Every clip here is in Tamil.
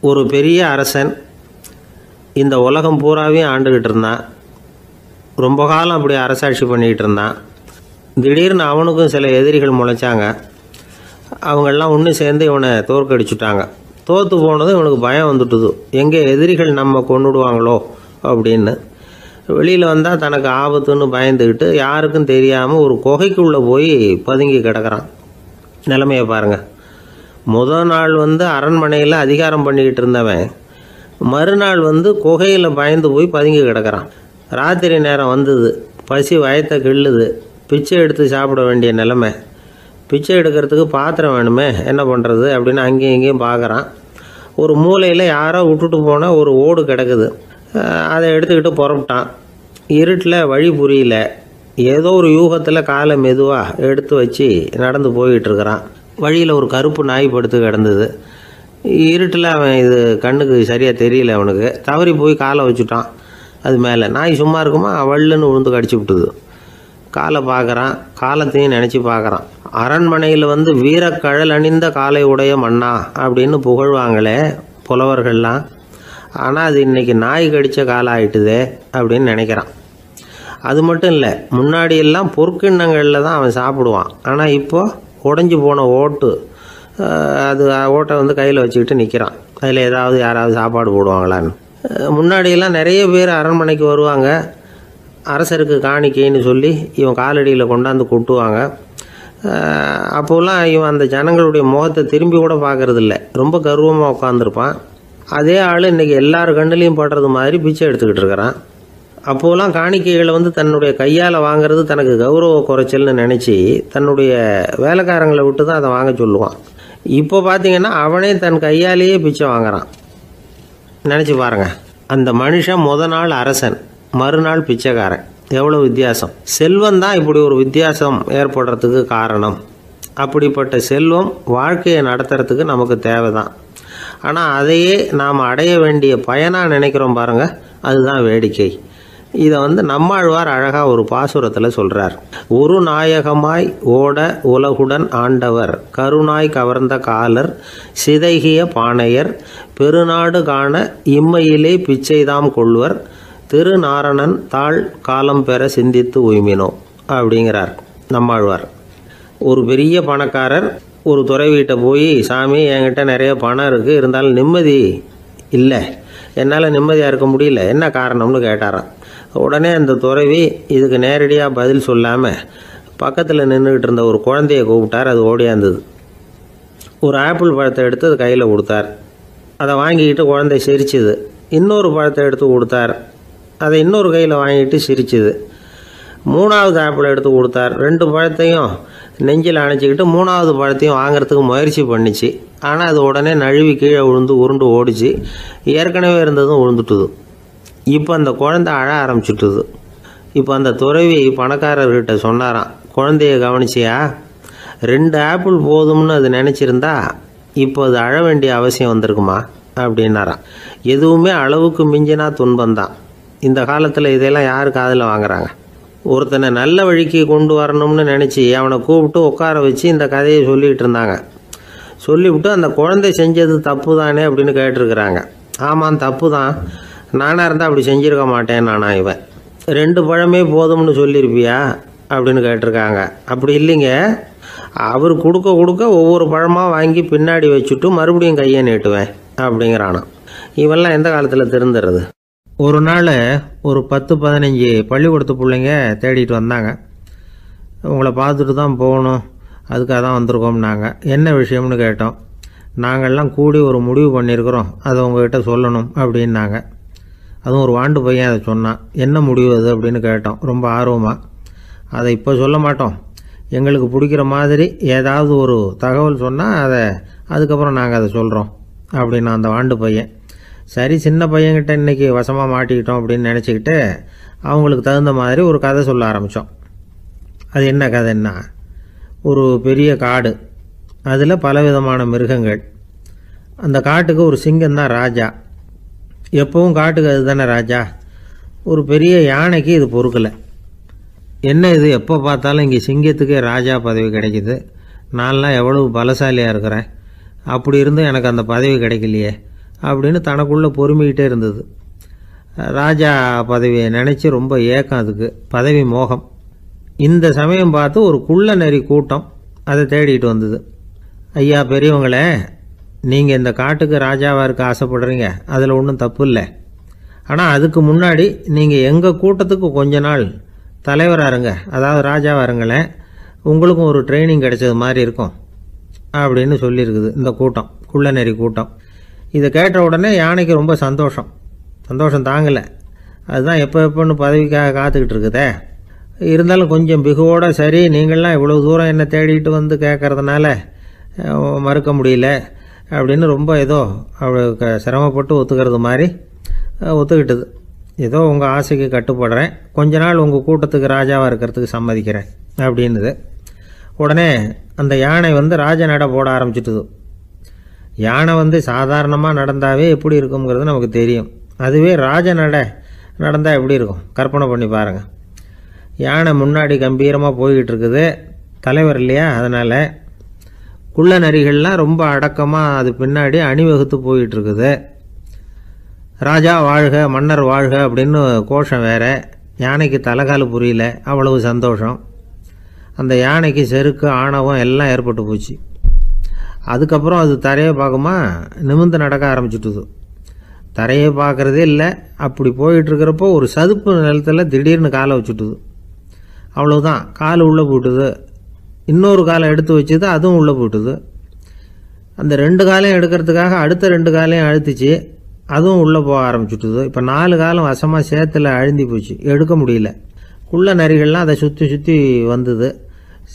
ஒரு பெரிய அரசன் இந்த உலகம் பூராவையும் ஆண்டுக்கிட்டு இருந்தான். ரொம்ப காலம் அப்படி அரசாட்சி பண்ணிக்கிட்டு இருந்தான். திடீர்னு அவனுக்கும் சில எதிரிகள் முளைச்சாங்க. அவங்கெல்லாம் ஒன்று சேர்ந்து இவனை தோற்கடிச்சுட்டாங்க. தோற்று போனதும் இவனுக்கு பயம் வந்துட்டுது, எங்கே எதிரிகள் நம்ம கொண்டுடுவாங்களோ அப்படின்னு. வெளியில் வந்தால் தனக்கு ஆபத்துன்னு பயந்துக்கிட்டு யாருக்கும் தெரியாமல் ஒரு குகைக்குள்ளே போய் பதுங்கி கிடக்கிறான். நிலைமையை பாருங்கள். முதல் நாள் அரண்மனையில் அதிகாரம் பண்ணிக்கிட்டு இருந்தவன் மறுநாள் குகையில் பயந்து போய் பதுங்கி கிடக்கிறான். ராத்திரி நேரம் வந்தது, பசி வயத்தை கிள்ளுது, பிச்சை எடுத்து சாப்பிட வேண்டிய நிலைமை. பிச்சை எடுக்கிறதுக்கு பாத்திரம் வேணுமே, என்ன பண்ணுறது அப்படின்னு அங்கேயும் இங்கேயும் பார்க்குறான். ஒரு மூலையில் யாரோ விட்டுட்டு போன ஒரு ஓடு கிடக்குது. அதை எடுத்துக்கிட்டு புறப்பட்டான். இருட்டில் வழி புரியல. ஏதோ ஒரு யூகத்தில் காலை மெதுவாக எடுத்து வச்சு நடந்து போயிட்டுருக்கிறான். வழியில் ஒரு கருப்பு நாய் படுத்து கிடந்தது. இருட்டில் அவன் இது கண்ணுக்கு சரியாக தெரியல. அவனுக்கு தவறி போய் காலை வச்சுட்டான். அது மேலே நாய் சும்மா இருக்குமா, வள்ளுன்னு விழுந்து கடிச்சு விட்டுது. காலை பார்க்குறான், காலத்தையும் நினச்சி பார்க்குறான். அரண்மனையில் வீரக்கழல் அணிந்த காலை உடைய மன்னா அப்படின்னு புகழ்வாங்களே புலவர்கள்லாம். ஆனால் அது இன்றைக்கி நாய் கடித்த காலம் ஆகிட்டுதே அப்படின்னு நினைக்கிறான். அது மட்டும் இல்லை, முன்னாடியெல்லாம் பொற்கிண்ணங்களில் தான் அவன் சாப்பிடுவான். ஆனால் இப்போது உடஞ்சி போன ஓட்டு, அது ஓட்டை கையில் வச்சுக்கிட்டு நிற்கிறான். அதில் யாராவது சாப்பாடு போடுவாங்களான்னு. முன்னாடியெல்லாம் நிறைய பேர் அரண்மனைக்கு வருவாங்க. அரசருக்கு காணிக்கைன்னு சொல்லி இவன் காலடியில் கொண்டாந்து கொட்டுவாங்க. அப்போல்லாம் இவன் அந்த ஜனங்களுடைய முகத்தை திரும்பி கூட பார்க்கறதில்ல. ரொம்ப கர்வமாக உட்காந்துருப்பான். அதே ஆள் இன்றைக்கி எல்லார் கண்ணுலேயும் படுறது மாதிரி பிச்சை எடுத்துக்கிட்டு இருக்கிறான். அப்போலாம் காணிக்கைகளை தன்னுடைய கையால் வாங்கிறது தனக்கு கௌரவ குறைச்சல்னு நினச்சி தன்னுடைய வேலைக்காரங்களை விட்டு தான் அதை வாங்க சொல்லுவான். இப்போ பார்த்திங்கன்னா அவனே தன் கையாலேயே பிச்சை வாங்குறான். நினச்சி பாருங்கள். அந்த மனுஷன் முத நாள் அரசன், மறுநாள் பிச்சைக்காரன். எவ்வளோ வித்தியாசம். செல்வம் தான் இப்படி ஒரு வித்தியாசம் ஏற்படுறதுக்கு காரணம். அப்படிப்பட்ட செல்வம் வாழ்க்கையை நடத்துறதுக்கு நமக்கு தேவை தான். ஆனால் அதையே நாம் அடைய வேண்டிய பயனாக நினைக்கிறோம் பாருங்கள், அதுதான் வேடிக்கை. இதை நம்மாழ்வார் அழகாக ஒரு பாசுரத்தில் சொல்கிறார். ஒரு நாயகமாய் ஓட உலகுடன் ஆண்டவர், கருணாய் கவர்ந்த காலர், சிதைகிய பானையர், பெருநாடு காண இம்மையிலே பிச்சைதாம் கொள்வர், திருநாரணன் தாழ் காலம் பெற சிந்தித்து உய்மினோ அப்படிங்கிறார் நம்மாழ்வார். ஒரு பெரிய பணக்காரர் ஒரு துறவிகிட்ட போய், சாமி என்கிட்ட நிறைய பணம் இருக்குது, இருந்தாலும் நிம்மதி இல்லை, என்னால் நிம்மதியாக இருக்க முடியல, என்ன காரணம்னு கேட்டாராம். உடனே அந்த துறவி இதுக்கு நேரடியாக பதில் சொல்லாமல் பக்கத்தில் நின்றுக்கிட்டு இருந்த ஒரு குழந்தைய கூப்பிட்டார். அது ஓடியாந்தது. ஒரு ஆப்பிள் பழத்தை எடுத்து அது கையில் கொடுத்தார். அதை வாங்கிக்கிட்டு குழந்தை சிரிச்சுது. இன்னொரு பழத்தை எடுத்து கொடுத்தார். அதை இன்னொரு கையில் வாங்கிட்டு சிரிச்சுது. மூணாவது ஆப்பிள் எடுத்து கொடுத்தார். 2 பழத்தையும் நெஞ்சில் அணைச்சிக்கிட்டு 3ஆவது பழத்தையும் வாங்கிறதுக்கு முயற்சி பண்ணிச்சு. ஆனால் அது உடனே நழுவி கீழே விழுந்து உருண்டு ஓடிச்சு. ஏற்கனவே இருந்ததும் விழுந்துட்டுது. இப்போ அந்த குழந்தை அழ ஆரம்பிச்சுட்டுது. இப்போ அந்த துறவி பணக்காரர்கிட்ட சொன்னாராம், குழந்தைய கவனிச்சியா, 2 ஆப்பிள் போதும்னு அது நினச்சிருந்தா இப்போ அது அழ வேண்டிய அவசியம் வந்திருக்குமா அப்படின்னாராம். எதுவுமே அளவுக்கு மிஞ்சினா துன்பந்தான். இந்த காலத்தில் இதெல்லாம் யார் காதில் வாங்குறாங்க? ஒருத்தனை நல்ல வழிக்கு கொண்டு வரணும்னு நினச்சி அவனை கூப்பிட்டு உட்கார வச்சு இந்த கதையை சொல்லிகிட்டு இருந்தாங்க. சொல்லிவிட்டு அந்த குழந்தை செஞ்சது தப்பு தானே அப்படின்னு கேட்டிருக்கிறாங்க. ஆமாம், தப்பு தான், நானாக இருந்தால் அப்படி செஞ்சுருக்க மாட்டேன் நானா இவன். 2 பழமே போதும்னு சொல்லியிருப்பியா அப்படின்னு கேட்டிருக்காங்க. அப்படி இல்லைங்க, அவர் கொடுக்க கொடுக்க ஒவ்வொரு பழமாக வாங்கி பின்னாடி வச்சுட்டு மறுபடியும் கையை நீட்டுவேன் அப்படிங்கிறானா. இவெல்லாம் எந்த காலத்தில் திருந்துறது? ஒரு நாள் ஒரு 10-15 பள்ளிக்கூடத்து பிள்ளைங்க தேடிட்டு வந்தாங்க. உங்களை பார்த்துட்டு தான் போகணும், அதுக்காக தான் வந்திருக்கோம்னாங்க. என்ன விஷயம்னு கேட்டோம். நாங்கள்லாம் கூடி ஒரு முடிவு பண்ணியிருக்கிறோம், அதை உங்கள்கிட்ட சொல்லணும் அப்படின்னாங்க. அதுவும் ஒரு வாண்டு பையன் அதை சொன்னான். என்ன முடிவு அது அப்படின்னு கேட்டோம் ரொம்ப ஆர்வமாக. அதை இப்போ சொல்ல மாட்டோம், எங்களுக்கு பிடிக்கிற மாதிரி ஏதாவது ஒரு தகவல் சொன்னால் அதுக்கப்புறம் நாங்கள் அதை சொல்கிறோம் அப்படின்னா அந்த வாண்டு பையன். சரி, சின்ன பையன்கிட்ட இன்றைக்கி வசமாக மாட்டிக்கிட்டோம் அப்படின்னு நினச்சிக்கிட்டு அவங்களுக்கு தகுந்த மாதிரி ஒரு கதை சொல்ல ஆரம்பித்தோம். அது என்ன கதைன்னா, ஒரு பெரிய காடு, அதில் பலவிதமான மிருகங்கள். அந்த காட்டுக்கு ஒரு சிங்கம் தான் ராஜா. எப்பவும் காட்டுக்கு அது தானே ராஜா. ஒரு பெரிய யானைக்கு இது பொறுக்கலை. என்ன இது, எப்போ பார்த்தாலும் இங்கே சிங்கத்துக்கே ராஜா பதவி கிடைக்கிது, நான்லாம் எவ்வளவு பலசாலியாக இருக்கிறேன், அப்படி இருந்தும் எனக்கு அந்த பதவி கிடைக்கலையே அப்படின்னு தனக்குள்ளே பொறுமிக்கிட்டே இருந்தது. ராஜா பதவியை நினச்சி ரொம்ப ஏக்கம், அதுக்கு பதவி மோகம். இந்த சமயம் பார்த்து ஒரு குள்ள நரி கூட்டம் அதை தேடிட்டு வந்தது. ஐயா பெரியவங்களே, நீங்கள் இந்த காட்டுக்கு ராஜாவாக இருக்க ஆசைப்படுறீங்க, அதில் ஒன்றும் தப்பு இல்லை. ஆனால் அதுக்கு முன்னாடி நீங்கள் எங்கள் கூட்டத்துக்கு கொஞ்ச நாள் தலைவராக இருங்க, அதாவது ராஜாவாக இருங்களேன், உங்களுக்கும் ஒரு ட்ரைனிங் கிடைச்சது மாதிரி இருக்கும் அப்படின்னு சொல்லியிருக்குது இந்த கூட்டம், குள்ள நரி கூட்டம். இதை கேட்ட உடனே யானைக்கு ரொம்ப சந்தோஷம் தாங்கலை. அதுதான் எப்போன்னு பதவிக்காக காத்துக்கிட்டு இருக்குதே. இருந்தாலும் கொஞ்சம் பிகுவோட, சரி நீங்கள்லாம் இவ்வளோ தூரம் என்னை தேடிட்டு வந்து கேட்கறதுனால மறுக்க முடியல அப்படின்னு ரொம்ப ஏதோ அவளுக்கு சிரமப்பட்டு ஒத்துக்கிறது மாதிரி ஒத்துக்கிட்டது. ஏதோ உங்கள் ஆசைக்கு கட்டுப்படுறேன், கொஞ்ச நாள் உங்கள் கூட்டத்துக்கு ராஜாவாக இருக்கிறதுக்கு சம்மதிக்கிறேன் அப்படின்னுது. உடனே அந்த யானை ராஜ நடை போட ஆரம்பிச்சிட்டுது. யானை சாதாரணமாக நடந்தாவே எப்படி இருக்குங்கிறது நமக்கு தெரியும். அதுவே ராஜ நடை நடந்தால் எப்படி இருக்கும் கற்பனை பண்ணி பாருங்கள். யானை முன்னாடி கம்பீரமாக போய்கிட்டு இருக்குது, தலைவர் இல்லையா, அதனால் குள்ள நரிகள்லாம் ரொம்ப அடக்கமாக அது பின்னாடி அணிவகுத்து போயிட்டு இருக்குது. ராஜா வாழ்க, மன்னர் வாழ்க அப்படின்னு கோஷம் வேற. யானைக்கு தலைகால் புரியல, அவ்வளவு சந்தோஷம். அந்த யானைக்கு செருக்கு, ஆணவம் எல்லாம் ஏற்பட்டு போச்சு. அதுக்கப்புறம் அது தரையை பார்க்குமா, நிமிர்ந்து நடக்க ஆரம்பிச்சுட்டுது. தரையை பார்க்குறதே இல்லை. அப்படி போயிட்டுருக்கிறப்போ ஒரு சதுப்பு நிலத்தில் திடீர்னு காலை வச்சுட்டுது. அவ்வளோதான், கால் உள்ளே போட்டுது. இன்னொரு காலை எடுத்து வச்சுது, அதுவும் உள்ளே போட்டுது. அந்த 2 காலையும் எடுக்கிறதுக்காக அடுத்த 2 காலையும் அழுத்திச்சு, அதுவும் உள்ளே போக ஆரம்பிச்சுட்டுது. இப்போ 4 காலம் வசமாக சேத்துல அழுந்தி போச்சு, எடுக்க முடியல. குள்ள நரிகள்லாம் அதை சுற்றி வந்தது.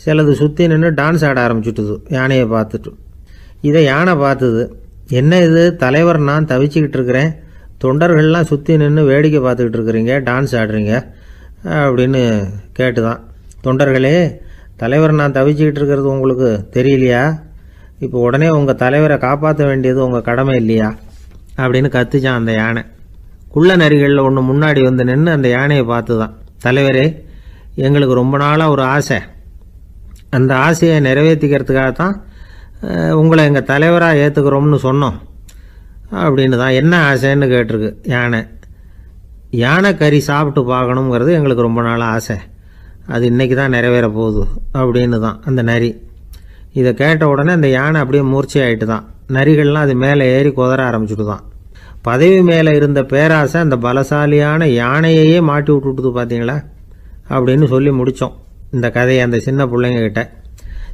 சிலது சுற்றி நின்று டான்ஸ் ஆட ஆரம்பிச்சுட்டுது யானையை பார்த்துட்டு. இதை யானை பார்த்தது. என்ன இது தலைவர், நான் தவிச்சிக்கிட்டு இருக்கிறேன், தொண்டர்கள்லாம் சுற்றி நின்று வேடிக்கை பார்த்துக்கிட்டு இருக்கிறீங்க, டான்ஸ் ஆடுறீங்க அப்படின்னு கேட்டுதான். தொண்டர்களே, தலைவர் நான் தவிச்சிக்கிட்டு இருக்கிறது உங்களுக்கு தெரியலையா? இப்போ உடனே உங்கள் தலைவரை காப்பாற்ற வேண்டியது உங்கள் கடமை இல்லையா அப்படின்னு கத்துச்சான் அந்த யானை. குள்ள நரிகளில் ஒன்று முன்னாடி நின்று அந்த யானையை பார்த்து தான், தலைவரே எங்களுக்கு ரொம்ப நாளாக ஒரு ஆசை, அந்த ஆசையை நிறைவேற்றிக்கிறதுக்காக தான் உங்களை எங்கள் தலைவராக ஏற்றுக்கிறோம்னு சொன்னோம் அப்படின்னு தான். என்ன ஆசைன்னு கேட்டிருக்கு யானை. யானை கறி சாப்பிட்டு பார்க்கணுங்கிறது எங்களுக்கு ரொம்ப நாள் ஆசை, அது இன்றைக்கி தான் நிறைவேற போகுது அப்படின்னு தான் அந்த நரி. இதை கேட்ட உடனே அந்த யானை அப்படியே மூர்ச்சி ஆகிட்டு தான். நரிகள்லாம் அது மேலே ஏறி குதற ஆரம்பிச்சுட்டு தான். பதவி மேலே இருந்த பேராசை அந்த பலசாலியான யானையையே மாட்டி விட்டுட்டுது பார்த்தீங்களா அப்படின்னு சொல்லி முடித்தோம் இந்த கதையை அந்த சின்ன பிள்ளைங்கக்கிட்ட.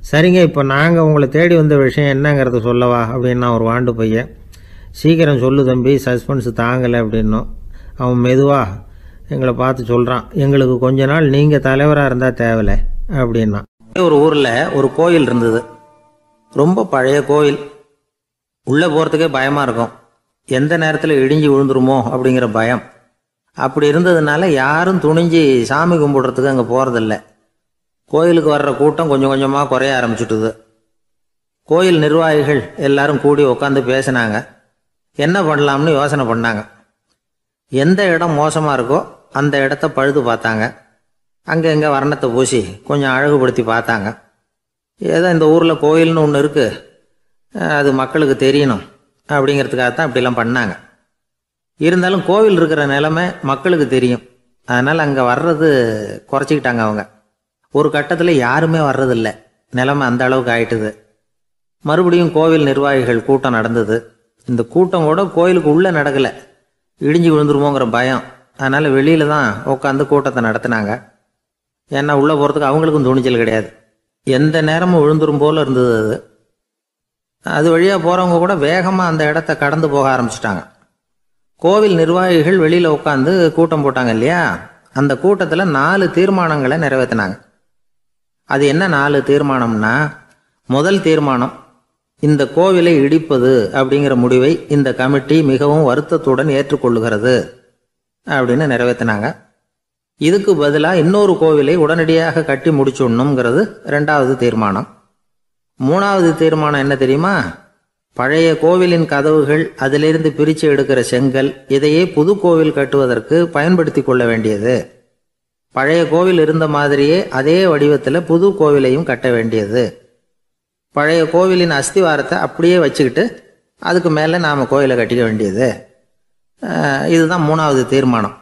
சரிங்க, இப்போ நாங்கள் உங்களை தேடி வந்த விஷயம் என்னங்கிறத சொல்லவா அப்படின்னா ஒரு வாண்டு பையன். சீக்கிரம் சொல்லு தம்பி, சஸ்பென்ஸ் தாங்கலை அப்படின்னோம். அவன் மெதுவாக எங்களை பார்த்து சொல்கிறான், எங்களுக்கு கொஞ்ச நாள் நீங்கள் தலைவராக இருந்தால் தேவலை அப்படின்னா. ஒரு ஊரில் ஒரு கோயில் இருந்தது, ரொம்ப பழைய கோயில். உள்ளே போகிறதுக்கே பயமாக இருக்கும், எந்த நேரத்தில் இடிஞ்சு விழுந்துருமோ அப்படிங்கிற பயம். அப்படி இருந்ததுனால யாரும் துணிஞ்சு சாமி கும்பிடுறதுக்கு அங்கே போகிறதில்ல. கோயிலுக்கு வர்ற கூட்டம் கொஞ்சம் கொஞ்சமாக குறைய ஆரம்பிச்சுட்டுது. கோயில் நிர்வாகிகள் எல்லாரும் கூடி உட்காந்து பேசினாங்க, என்ன பண்ணலாம்னு யோசனை பண்ணாங்க. எந்த இடம் மோசமாக இருக்கோ அந்த இடத்த பழுது பார்த்தாங்க. அங்கே எங்கே வர்ணத்தை பூசி கொஞ்சம் அழகுபடுத்தி பார்த்தாங்க. ஏதோ இந்த ஊரில் கோயில்னு ஒன்று இருக்குது, அது மக்களுக்கு தெரியணும் அப்படிங்கிறதுக்காக தான் இப்படிலாம் பண்ணாங்க. இருந்தாலும் கோவில் இருக்கிற நிலைமை மக்களுக்கு தெரியும், அதனால் அங்கே வர்றது குறைச்சிக்கிட்டாங்க அவங்க. ஒரு கட்டத்தில் யாருமே வர்றதில்லை, நிலைமை அந்த அளவுக்கு ஆயிட்டுது. மறுபடியும் கோவில் நிர்வாகிகள் கூட்டம் நடந்தது. இந்த கூட்டம் கூட கோயிலுக்கு உள்ளே நடக்கலை, இடிஞ்சு விழுந்துருமோங்கிற பயம். அதனால் வெளியில் தான் உட்காந்து கூட்டத்தை நடத்தினாங்க. ஏன்னா உள்ளே போகிறதுக்கு அவங்களுக்கும் துணிச்சல் கிடையாது, எந்த நேரமும் விழுந்துரும் போல் இருந்தது அது. அது வழியாக போகிறவங்க கூட வேகமாக அந்த இடத்த கடந்து போக ஆரம்பிச்சிட்டாங்க. கோவில் நிர்வாகிகள் வெளியில் உட்காந்து கூட்டம் போட்டாங்க இல்லையா, அந்த கூட்டத்தில் 4 தீர்மானங்களை நிறைவேற்றினாங்க. அது என்ன 4 தீர்மானம்னா, முதல் தீர்மானம், இந்த கோவிலை இடிப்பது அப்படிங்கிற முடிவை இந்த கமிட்டி மிகவும் வருத்தத்துடன் ஏற்றுக்கொள்ளுகிறது அப்படின்னு நிறைவேற்றினாங்க. இதுக்கு பதிலாக இன்னொரு கோவிலை உடனடியாக கட்டி முடிச்சுடணுங்கிறது 2வது தீர்மானம். 3வது தீர்மானம் என்ன தெரியுமா, பழைய கோவிலின் கதவுகள், அதிலிருந்து பிரித்து எடுக்கிற செங்கல், இதையே புது கோவில் கட்டுவதற்கு பயன்படுத்தி கொள்ள வேண்டியது. பழைய கோவில் இருந்த மாதிரியே அதே வடிவத்தில் புது கோவிலையும் கட்ட வேண்டியது. பழைய கோவிலின் அஸ்திவாரத்தை அப்படியே வச்சுக்கிட்டு அதுக்கு மேலே நாம் கோயிலை கட்டிக்க வேண்டியது. இதுதான் 3வது தீர்மானம்.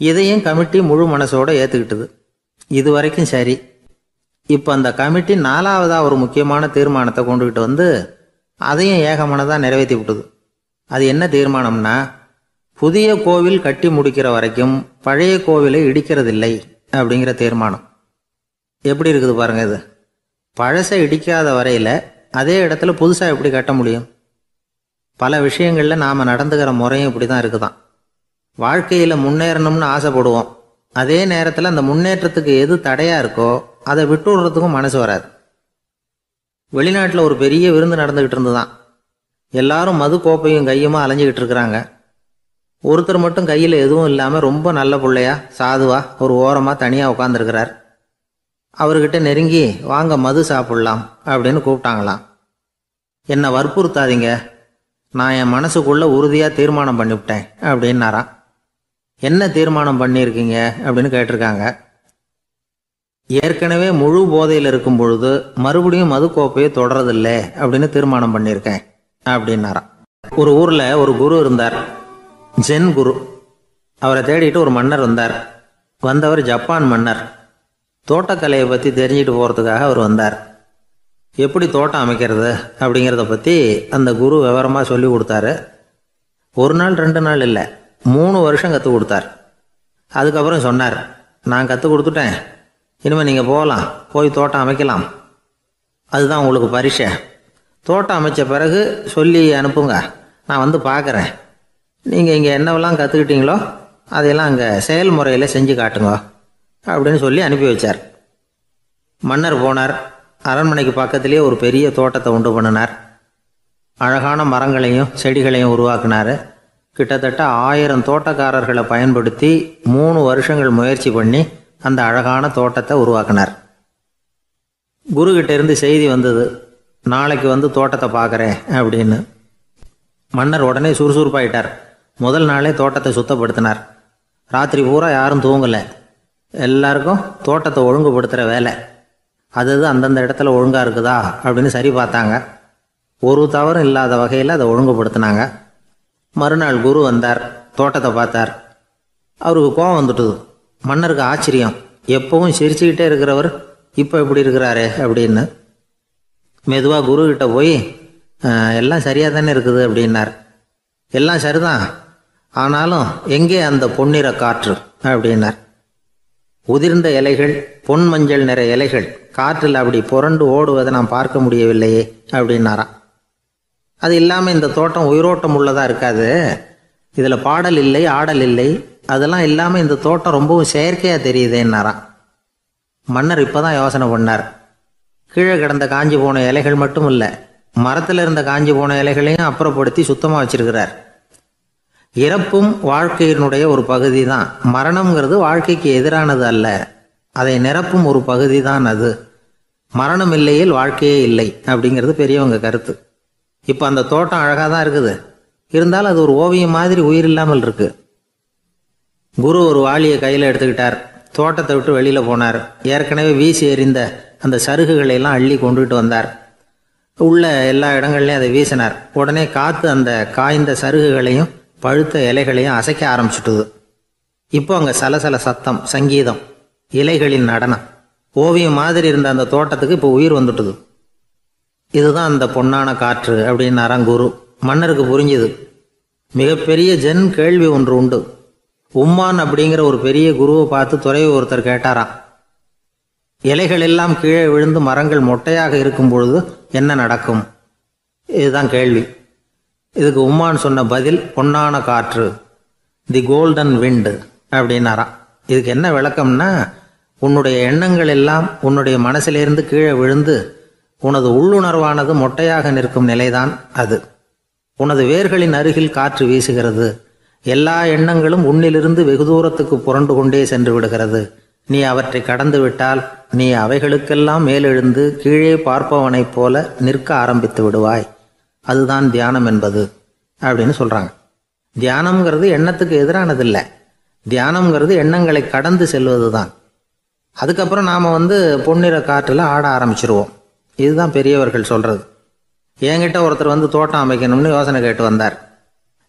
இதையும் கமிட்டி முழு மனசோடு ஏற்றுக்கிட்டது. இது வரைக்கும் சரி. இப்போ அந்த கமிட்டி 4வதாக ஒரு முக்கியமான தீர்மானத்தை கொண்டுக்கிட்டு வந்து அதையும் ஏகமனதாக நிறைவேற்றி விட்டது. அது என்ன தீர்மானம்னா, புதிய கோவில் கட்டி முடிக்கிற வரைக்கும் பழைய கோவிலை இடிக்கிறதில்லை அப்படிங்கிற தீர்மானம். எப்படி இருக்குது பாருங்க இது. பழசை இடிக்காத வரையில் அதே இடத்துல புதுசாக எப்படி கட்ட முடியும்? பல விஷயங்களில் நாம் நடந்துக்கிற முறையும் இப்படி தான் இருக்குதான். வாழ்க்கையில் முன்னேறணும்னு ஆசைப்படுவோம். அதே நேரத்தில் அந்த முன்னேற்றத்துக்கு எது தடையாக இருக்கோ அதை விட்டு விடுறதுக்கும் மனசு வராது. வெளிநாட்டில் ஒரு பெரிய விருந்து நடந்துக்கிட்டு இருந்துதான். எல்லாரும் மது கோப்பையும் கையுமா அலைஞ்சிக்கிட்டு இருக்கிறாங்க. ஒருத்தர் மட்டும் கையில் எதுவும் இல்லாமல் ரொம்ப நல்ல பிள்ளையா சாதுவா ஒரு ஓரமாக தனியாக உட்காந்துருக்கிறார். அவர்கிட்ட நெருங்கி வாங்க மது சாப்பிட்லாம் அப்படின்னு கூப்பிட்டாங்களாம். என்னை வற்புறுத்தாதீங்க, நான் என் மனசுக்குள்ளே உறுதியாக தீர்மானம் பண்ணிவிட்டேன் அப்படின்னாராம். என்ன தீர்மானம் பண்ணியிருக்கீங்க அப்படின்னு கேட்டிருக்காங்க. ஏற்கனவே முழு போதையில் இருக்கும் பொழுது மறுபடியும் மது கோப்பையை தொடரதில்லை அப்படின்னு தீர்மானம் பண்ணியிருக்கேன் அப்படின்னாராம். ஒரு ஊரில் ஒரு குரு இருந்தார், ஜென் குரு. அவரை தேடிட்டு ஒரு மன்னர் வந்தார். வந்தவர் ஜப்பான் மன்னர். தோட்டக்கலையை பற்றி தெரிஞ்சுட்டு போகிறதுக்காக அவர் வந்தார். எப்படி தோட்டம் அமைக்கிறது அப்படிங்கிறத பற்றி அந்த குரு விவரமாக சொல்லி கொடுத்தாரு. 1 நாள் 2 நாள் இல்லை, 3 வருஷம் கற்றுக் கொடுத்தார். அதுக்கப்புறம் சொன்னார், நான் கற்றுக் கொடுத்துட்டேன், இனிமேல் நீங்கள் போகலாம், போய் தோட்டம் அமைக்கலாம். அதுதான் உங்களுக்கு பரிசை. தோட்டம் அமைச்ச பிறகு சொல்லி அனுப்புங்க, நான் வந்து பார்க்குறேன். நீங்கள் இங்கே என்னவெல்லாம் கற்றுக்கிட்டீங்களோ அதையெல்லாம் அங்கே செயல்முறையில் செஞ்சு காட்டுங்க அப்படின்னு சொல்லி அனுப்பி வச்சார். மன்னர் போனார். அரண்மனைக்கு பக்கத்திலே ஒரு பெரிய தோட்டத்தை உண்டு பண்ணினார். அழகான மரங்களையும் செடிகளையும் உருவாக்கினார். கிட்டத்தட்ட 1000 தோட்டக்காரர்களை பயன்படுத்தி 3 வருஷங்கள் முயற்சி பண்ணி அந்த அழகான தோட்டத்தை உருவாக்கினார். குருக்கிட்ட இருந்து செய்தி வந்தது, நாளைக்கு வந்து தோட்டத்தை பார்க்குறேன் அப்படின்னு. மன்னர் உடனே சுறுசுறுப்பாயிட்டார். முதல் நாளே தோட்டத்தை சுத்தப்படுத்தினார். ராத்திரி பூரா யாரும் தூங்கலை. எல்லாருக்கும் தோட்டத்தை ஒழுங்குபடுத்துகிற வேலை. அது அந்தந்த இடத்துல ஒழுங்காக இருக்குதா அப்படின்னு சரி பார்த்தாங்க. ஒரு தவறும் இல்லாத வகையில் அதை ஒழுங்குபடுத்தினாங்க. மறுநாள் குரு வந்தார், தோட்டத்தை பார்த்தார். அவருக்கு கோபம் வந்துட்டுது. மன்னருக்கு ஆச்சரியம், எப்பவும் சிரிச்சுக்கிட்டே இருக்கிறவர் இப்போ எப்படி இருக்கிறாரு அப்படின்னு. மெதுவாக குருக்கிட்ட போய் எல்லாம் சரியாக தானே இருக்குது அப்படின்னார். எல்லாம் சரிதான், ஆனாலும் எங்கே அந்த பொன்னிற காற்று அப்படின்னார். உதிர்ந்த இலைகள், பொன் மஞ்சள் நிற இலைகள் காற்றில் அப்படி புரண்டு ஓடுவதை நான் பார்க்க முடியவில்லையே அப்படின்னாராம். அது இல்லாமல் இந்த தோட்டம் உயிரோட்டம் உள்ளதாக இருக்காது, இதில் பாடல் இல்லை, ஆடல் இல்லை, அதெல்லாம் இல்லாமல் இந்த தோட்டம் ரொம்பவும் செயற்கையாக தெரியுதேன்னாராம். மன்னர் இப்போ தான் யோசனை பண்ணார். கீழே கிடந்த காஞ்சி போன இலைகள் மட்டும் இல்லை, மரத்தில் இருந்த காஞ்சி போன இலைகளையும் அப்புறப்படுத்தி சுத்தமாக வச்சிருக்கிறார். இறப்பும் வாழ்க்கையினுடைய ஒரு பகுதி தான். மரணம்ங்கிறது வாழ்க்கைக்கு எதிரானது அல்ல, அதை நிரப்பும் ஒரு பகுதி தான் அது. மரணம் இல்லையில் வாழ்க்கையே இல்லை அப்படிங்கிறது பெரியவங்க கருத்து. இப்போ அந்த தோட்டம் அழகாக தான் இருக்குது, இருந்தாலும் அது ஒரு ஓவியம் மாதிரி உயிர் இல்லாமல் இருக்கு. குரு ஒரு வாளியை கையில் எடுத்துக்கிட்டார். தோட்டத்தை விட்டு வெளியில் போனார். ஏற்கனவே வீசி எறிந்த அந்த சருகுகளை எல்லாம் அள்ளி கொண்டுகிட்டு வந்தார். உள்ள எல்லா இடங்கள்லையும் அதை வீசினார். உடனே காற்று அந்த காய்ந்த சருகுகளையும் பழுத்த இலைகளையும் அசைக்க ஆரம்பிச்சுட்டுது. இப்போ அங்கே சலசல சத்தம், சங்கீதம், இலைகளின் நடனம், ஓவியம் மாதிரி இருந்த அந்த தோட்டத்துக்கு இப்போ உயிர் வந்துட்டுது. இதுதான் அந்த பொன்னான காற்று அப்படின்னாராம் குரு. மன்னருக்கு புரிஞ்சுது. மிகப்பெரிய ஜென் கேள்வி ஒன்று உண்டு. உம்மான் அப்படிங்கிற ஒரு பெரிய குருவை பார்த்து துறவி ஒருத்தர் கேட்டாராம், இலைகள் எல்லாம் கீழே விழுந்து மரங்கள் மொட்டையாக இருக்கும் பொழுது என்ன நடக்கும்? இதுதான் கேள்வி. இதுக்கு உம்மான் சொன்ன பதில் பொன்னான காற்று, தி கோல்டன் விண்டு அப்படின்னாராம். இதுக்கு என்ன விளக்கம்னா, உன்னுடைய எண்ணங்கள் எல்லாம் உன்னுடைய மனசிலிருந்து கீழே விழுந்து உனது உள்ளுணர்வானது மொட்டையாக நிற்கும் நிலைதான் அது. உனது வேர்களின் அருகில் காற்று வீசுகிறது. எல்லா எண்ணங்களும் உன்னிலிருந்து வெகு தூரத்துக்கு புரண்டு கொண்டே சென்று விடுகிறது. நீ அவற்றை கடந்து விட்டால் நீ அவைகளுக்கெல்லாம் மேலெழுந்து கீழே பார்ப்பவனைப் போல நிற்க ஆரம்பித்து விடுவாய். அதுதான் தியானம் என்பது அப்படின்னு சொல்கிறாங்க. தியானம்ங்கிறது எண்ணத்துக்கு எதிரானதில்லை. தியானம்ங்கிறது எண்ணங்களை கடந்து செல்வது தான். அதுக்கப்புறம் நாம் பொன்னிற காற்றில் ஆட ஆரம்பிச்சிருவோம். இதுதான் பெரியவர்கள் சொல்கிறது. என்கிட்ட ஒருத்தர் வந்து தோட்டம் அமைக்கணும்னு யோசனை கேட்டு வந்தார்.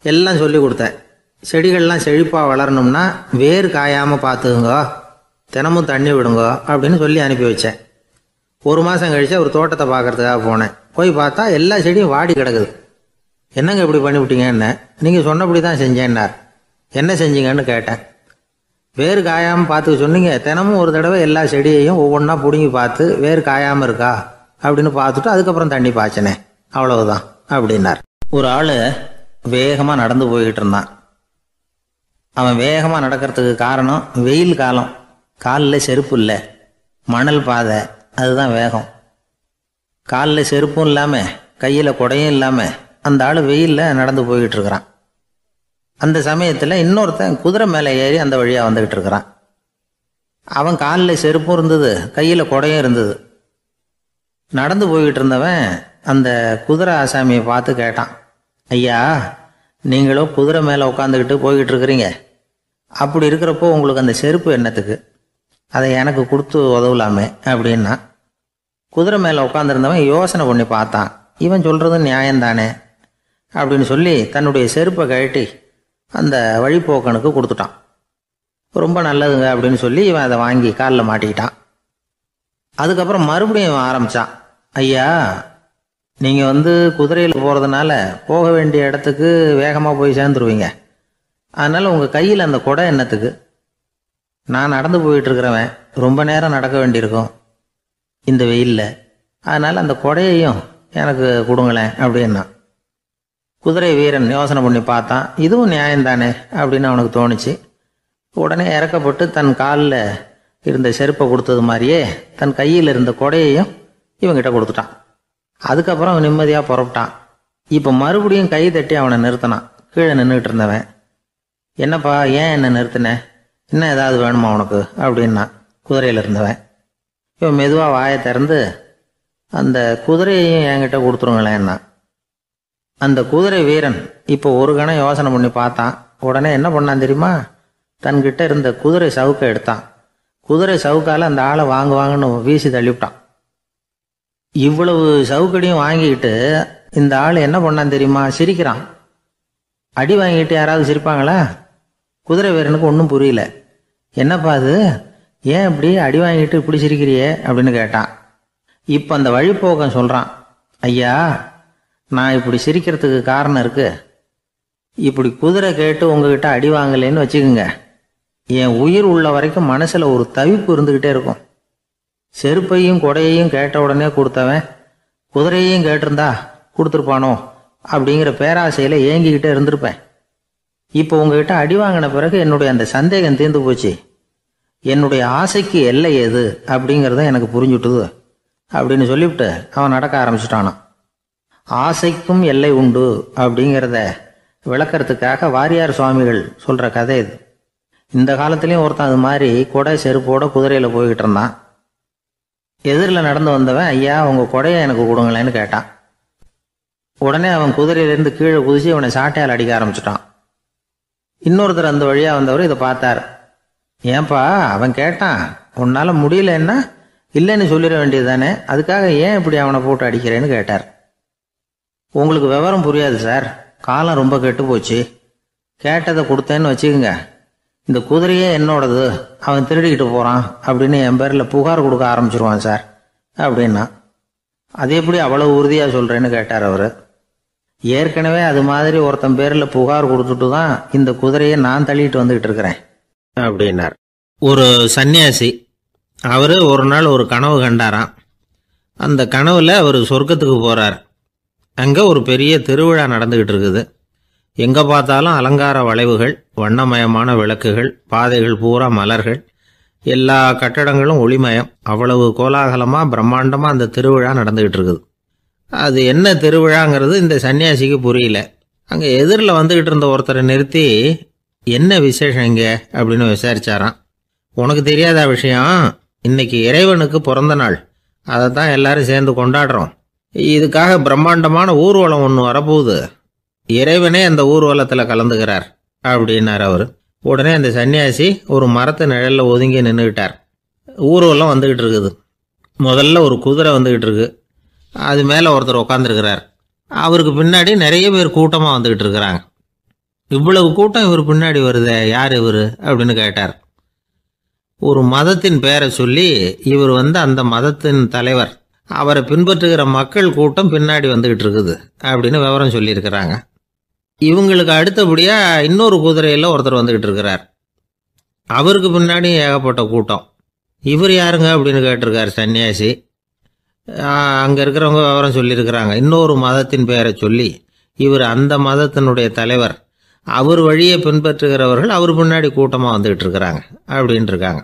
எல்லாம் சொல்லி கொடுத்தேன். செடிகள்லாம் செழிப்பாக வளரணும்னா வேர் காயாமல் பார்த்துக்குங்க, தினமும் தண்ணி விடுங்க அப்படின்னு சொல்லி அனுப்பி வச்சேன். 1 மாதம் கழிச்சு அவர் தோட்டத்தை பார்க்கறதுக்காக போனேன். போய் பார்த்தா எல்லா செடியும் வாடி கிடக்குது. என்னங்க இப்படி பண்ணிவிட்டீங்கன்னு. நீங்கள் சொன்னபடி தான் செஞ்சேன்னார். என்ன செஞ்சீங்கன்னு கேட்டேன். வேர் காயாமல் பார்த்துக்க சொன்னீங்க, தினமும் ஒரு தடவை எல்லா செடியையும் ஒவ்வொன்றா பிடுங்கி பார்த்து வேர் காயாமல் இருக்கா அப்படின்னு பார்த்துட்டு அதுக்கப்புறம் தண்ணி பாய்ச்சினே, அவ்வளவுதான் அப்படின்னார். ஒரு ஆள் வேகமாக நடந்து போய்கிட்டு இருந்தான். அவன் வேகமாக நடக்கிறதுக்கு காரணம் வெயில் காலம், காலில் செருப்பு இல்லை, மணல் பாதை, அதுதான் வேகம். காலில் செருப்பும் இல்லாமல் கையில் குடையும் இல்லாமல் அந்த ஆள் வெயிலில் நடந்து போய்கிட்டு இருக்கிறான். அந்த சமயத்தில் இன்னொருத்தன் குதிரை மேலே ஏறி அந்த வழியாக வந்துக்கிட்டு இருக்கிறான். அவன் காலில் செருப்பும் இருந்தது, கையில் குடையும் இருந்தது. நடந்து போய்கிட்டு இருந்தவன் அந்த குதிரை ஆசாமியை பார்த்து கேட்டான், ஐயா, நீங்களும் குதிரை மேலே உட்காந்துக்கிட்டு போய்கிட்டு இருக்கிறீங்க, அப்படி இருக்கிறப்போ உங்களுக்கு அந்த செருப்பு என்னத்துக்கு, அதை எனக்கு கொடுத்து உதவலாமே அப்படின்னா. குதிரை மேலே உட்காந்துருந்தவன் யோசனை பண்ணி பார்த்தான். இவன் சொல்கிறது நியாயம்தானே அப்படின்னு சொல்லி தன்னுடைய செருப்பை கழட்டி அந்த வழிப்போக்கனுக்கு கொடுத்துட்டான். ரொம்ப நல்லதுங்க அப்படின்னு சொல்லி இவன் அதை வாங்கி காலில் மாட்டிக்கிட்டான். அதுக்கப்புறம் மறுபடியும் இவன் ஆரம்பித்தான், ஐயா, நீங்கள் வந்து குதிரையில் போகிறதுனால போக வேண்டிய இடத்துக்கு வேகமாக போய் சேர்ந்துருவீங்க, அதனால் உங்கள் கையில் அந்த குடை என்னத்துக்கு, நான் நடந்து போயிட்டுருக்கிறவன் ரொம்ப நேரம் நடக்க வேண்டியிருக்கும் இந்த வெயிலில், அதனால் அந்த குடையையும் எனக்கு கொடுங்களேன் அப்படின்னா. குதிரை வீரன் யோசனை பண்ணி பார்த்தான். இதுவும் நியாயம்தானே அப்படின்னு அவனுக்கு தோணுச்சு. உடனே இறக்கப்பட்டு தன் காலில் இருந்த செருப்பை கொடுத்தது மாதிரியே தன் கையில் இருந்த கொடையையும் இவங்கிட்ட கொடுத்துட்டான். அதுக்கப்புறம் அவன் நிம்மதியாக புறப்பட்டான். இப்போ மறுபடியும் கை தட்டி அவனை நிறுத்தினான். கீழே நின்றுட்டு இருந்தவன், என்னப்பா ஏன் என்ன நிறுத்தினேன், இன்னும் ஏதாவது வேணுமா உனக்கு அப்படின்னா குதிரையில் இருந்தவன். இவன் மெதுவாக வாயை திறந்து அந்த குதிரையையும் என்கிட்ட கொடுத்துருங்களேன்னா. அந்த குதிரை வீரன் இப்போ ஒரு கணம் யோசனை பண்ணி பார்த்தான். உடனே என்ன பண்ணான் தெரியுமா, தன்கிட்ட இருந்த குதிரை சவுக்கை எடுத்தான். குதிரை சவுக்கால் அந்த ஆளை வாங்குவாங்கன்னு வீசி தள்ளிவிட்டான். இவ்வளவு சவுக்கடியும் வாங்கிக்கிட்டு இந்த ஆள் என்ன பண்ணான் தெரியுமா, சிரிக்கிறான். அடி வாங்கிட்டு யாராவது சிரிப்பாங்களா? குதிரை வீரனுக்கு ஒன்றும் புரியல. என்னப்பா அது, ஏன் இப்படி அடி வாங்கிட்டு இப்படி சிரிக்கிறியே அப்படின்னு கேட்டான். இப்போ அந்த வழிப்போக்கன் சொல்கிறான், ஐயா, நான் இப்படி சிரிக்கிறதுக்கு காரணம் இருக்கு. இப்படி குதிரை கேட்டு உங்ககிட்ட அடி வாங்கலேன்னு வச்சுக்கோங்க, என் உயிர் உள்ள வரைக்கும் மனசில் ஒரு தவிப்பு இருந்துக்கிட்டே இருக்கும். செருப்பையும் கொடையையும் கேட்ட உடனே கொடுத்தவன் குதிரையையும் கேட்டிருந்தா கொடுத்துருப்பானோ அப்படிங்கிற பேராசையில் ஏங்கிக்கிட்டே இருந்திருப்பேன். இப்போ உங்ககிட்ட அடி வாங்கின பிறகு என்னுடைய அந்த சந்தேகம் தீர்ந்து போச்சு. என்னுடைய ஆசைக்கு எல்லை எது அப்படிங்கிறத எனக்கு புரிஞ்சுட்டுது அப்படின்னு சொல்லிவிட்டு அவன் நடக்க ஆரம்பிச்சிட்டானான். ஆசைக்கும் எல்லை உண்டு அப்படிங்கிறத விளக்கறதுக்காக வாரியார் சுவாமிகள் சொல்கிற கதை இது. இந்த காலத்துலேயும் ஒருத்தன் அது மாதிரி கொடை செருப்போட குதிரையில் போய்கிட்டு இருந்தான். எதிரில் நடந்து வந்தவன், ஐயா, உங்கள் கொடையை எனக்கு கொடுங்களேன்னு கேட்டான். உடனே அவன் குதிரையிலேருந்து கீழே குதிச்சு அவனை சாட்டையால் அடிக்க ஆரம்பிச்சிட்டான். இன்னொருத்தர் அந்த வழியாக வந்தவர் இதை பார்த்தார். ஏன்பா, அவன் கேட்டான், உன்னால் முடியலன்னா இல்லைன்னு சொல்லிட வேண்டியது தானே, அதுக்காக ஏன் இப்படி அவனை போட்டு அடிக்கிறேன்னு கேட்டார். உங்களுக்கு விவரம் புரியாது சார், காலம் ரொம்ப கெட்டு போச்சு. கேட்டதை கொடுத்தேன்னு வச்சுக்கோங்க, இந்த குதிரையே என்னோடது, அவன் திருடிக்கிட்டு போகிறான் அப்படின்னு என் பேரில் புகார் கொடுக்க ஆரம்பிச்சிருவான் சார் அப்படின்னா. அது எப்படி அவ்வளோ உறுதியாக சொல்கிறேன்னு கேட்டார் அவர். ஏற்கனவே அது மாதிரி ஒருத்தன் பேரில் புகார் கொடுத்துட்டு தான் இந்த குதிரையை நான் தள்ளிட்டு வந்துக்கிட்டு இருக்கிறேன் அப்படின்னார். ஒரு சன்னியாசி, அவர் ஒரு நாள் ஒரு கனவு கண்டாராம். அந்த கனவில் அவர் சொர்க்கத்துக்கு போகிறார். அங்கே ஒரு பெரிய திருவிழா நடந்துக்கிட்டு இருக்குது. எங்கே பார்த்தாலும் அலங்கார வளைவுகள், வண்ணமயமான விளக்குகள், பாதைகள் பூரா மலர்கள், எல்லா கட்டடங்களும் ஒளிமயம். அவ்வளவு கோலாகலமாக பிரம்மாண்டமாக அந்த திருவிழா நடந்துக்கிட்டு இருக்குது. அது என்ன திருவிழாங்கிறது இந்த சன்னியாசிக்கு புரியல. அங்கே எதிரில் வந்துக்கிட்டு இருந்த ஒருத்தரை நிறுத்தி, என்ன விசேஷம் இங்கே அப்படின்னு விசாரிச்சாராம். உனக்கு தெரியாத விஷயம், இன்னைக்கு இறைவனுக்கு பிறந்த நாள், அதை தான் எல்லாரும் சேர்ந்து கொண்டாடுறோம். இதுக்காக பிரம்மாண்டமான ஊர்வலம் ஒன்று வரப்போகுது. இறைவனே அந்த ஊர்வலத்தில் கலந்துக்கிறார் அப்படின்னார் அவர். உடனே அந்த சன்னியாசி ஒரு மரத்து நிழலில் ஒதுங்கி நின்றுக்கிட்டார். ஊர்வலம் வந்துக்கிட்டு இருக்குது. முதல்ல ஒரு குதிரை வந்துக்கிட்டு இருக்கு. அது மேலே ஒருத்தர் உட்காந்துருக்கிறார். அவருக்கு பின்னாடி நிறைய பேர் கூட்டமாக வந்துக்கிட்டு இருக்கிறாங்க. இவ்வளவு கூட்டம் இவர் பின்னாடி வருதே, யார் இவர் அப்படின்னு கேட்டார். ஒரு மதத்தின் பெயரை சொல்லி இவர் அந்த மதத்தின் தலைவர், அவரை பின்பற்றுகிற மக்கள் கூட்டம் பின்னாடி வந்துக்கிட்டு இருக்குது அப்படின்னு விவரம் சொல்லியிருக்கிறாங்க. இவங்களுக்கு அடுத்தபடியாக இன்னொரு குதிரையில் ஒருத்தர் வந்துக்கிட்டு இருக்கிறார். அவருக்கு பின்னாடி ஏகப்பட்ட கூட்டம். இவர் யாருங்க அப்படின்னு கேட்டிருக்கார் சன்னியாசி. அங்கே இருக்கிறவங்க விவரம் சொல்லியிருக்கிறாங்க. இன்னொரு மதத்தின் பெயரை சொல்லி இவர் அந்த மதத்தினுடைய தலைவர், அவர் வழியை பின்பற்றுகிறவர்கள் அவர் பின்னாடி கூட்டமாக வந்துக்கிட்டு இருக்கிறாங்க அப்படின்ட்டு இருக்காங்க.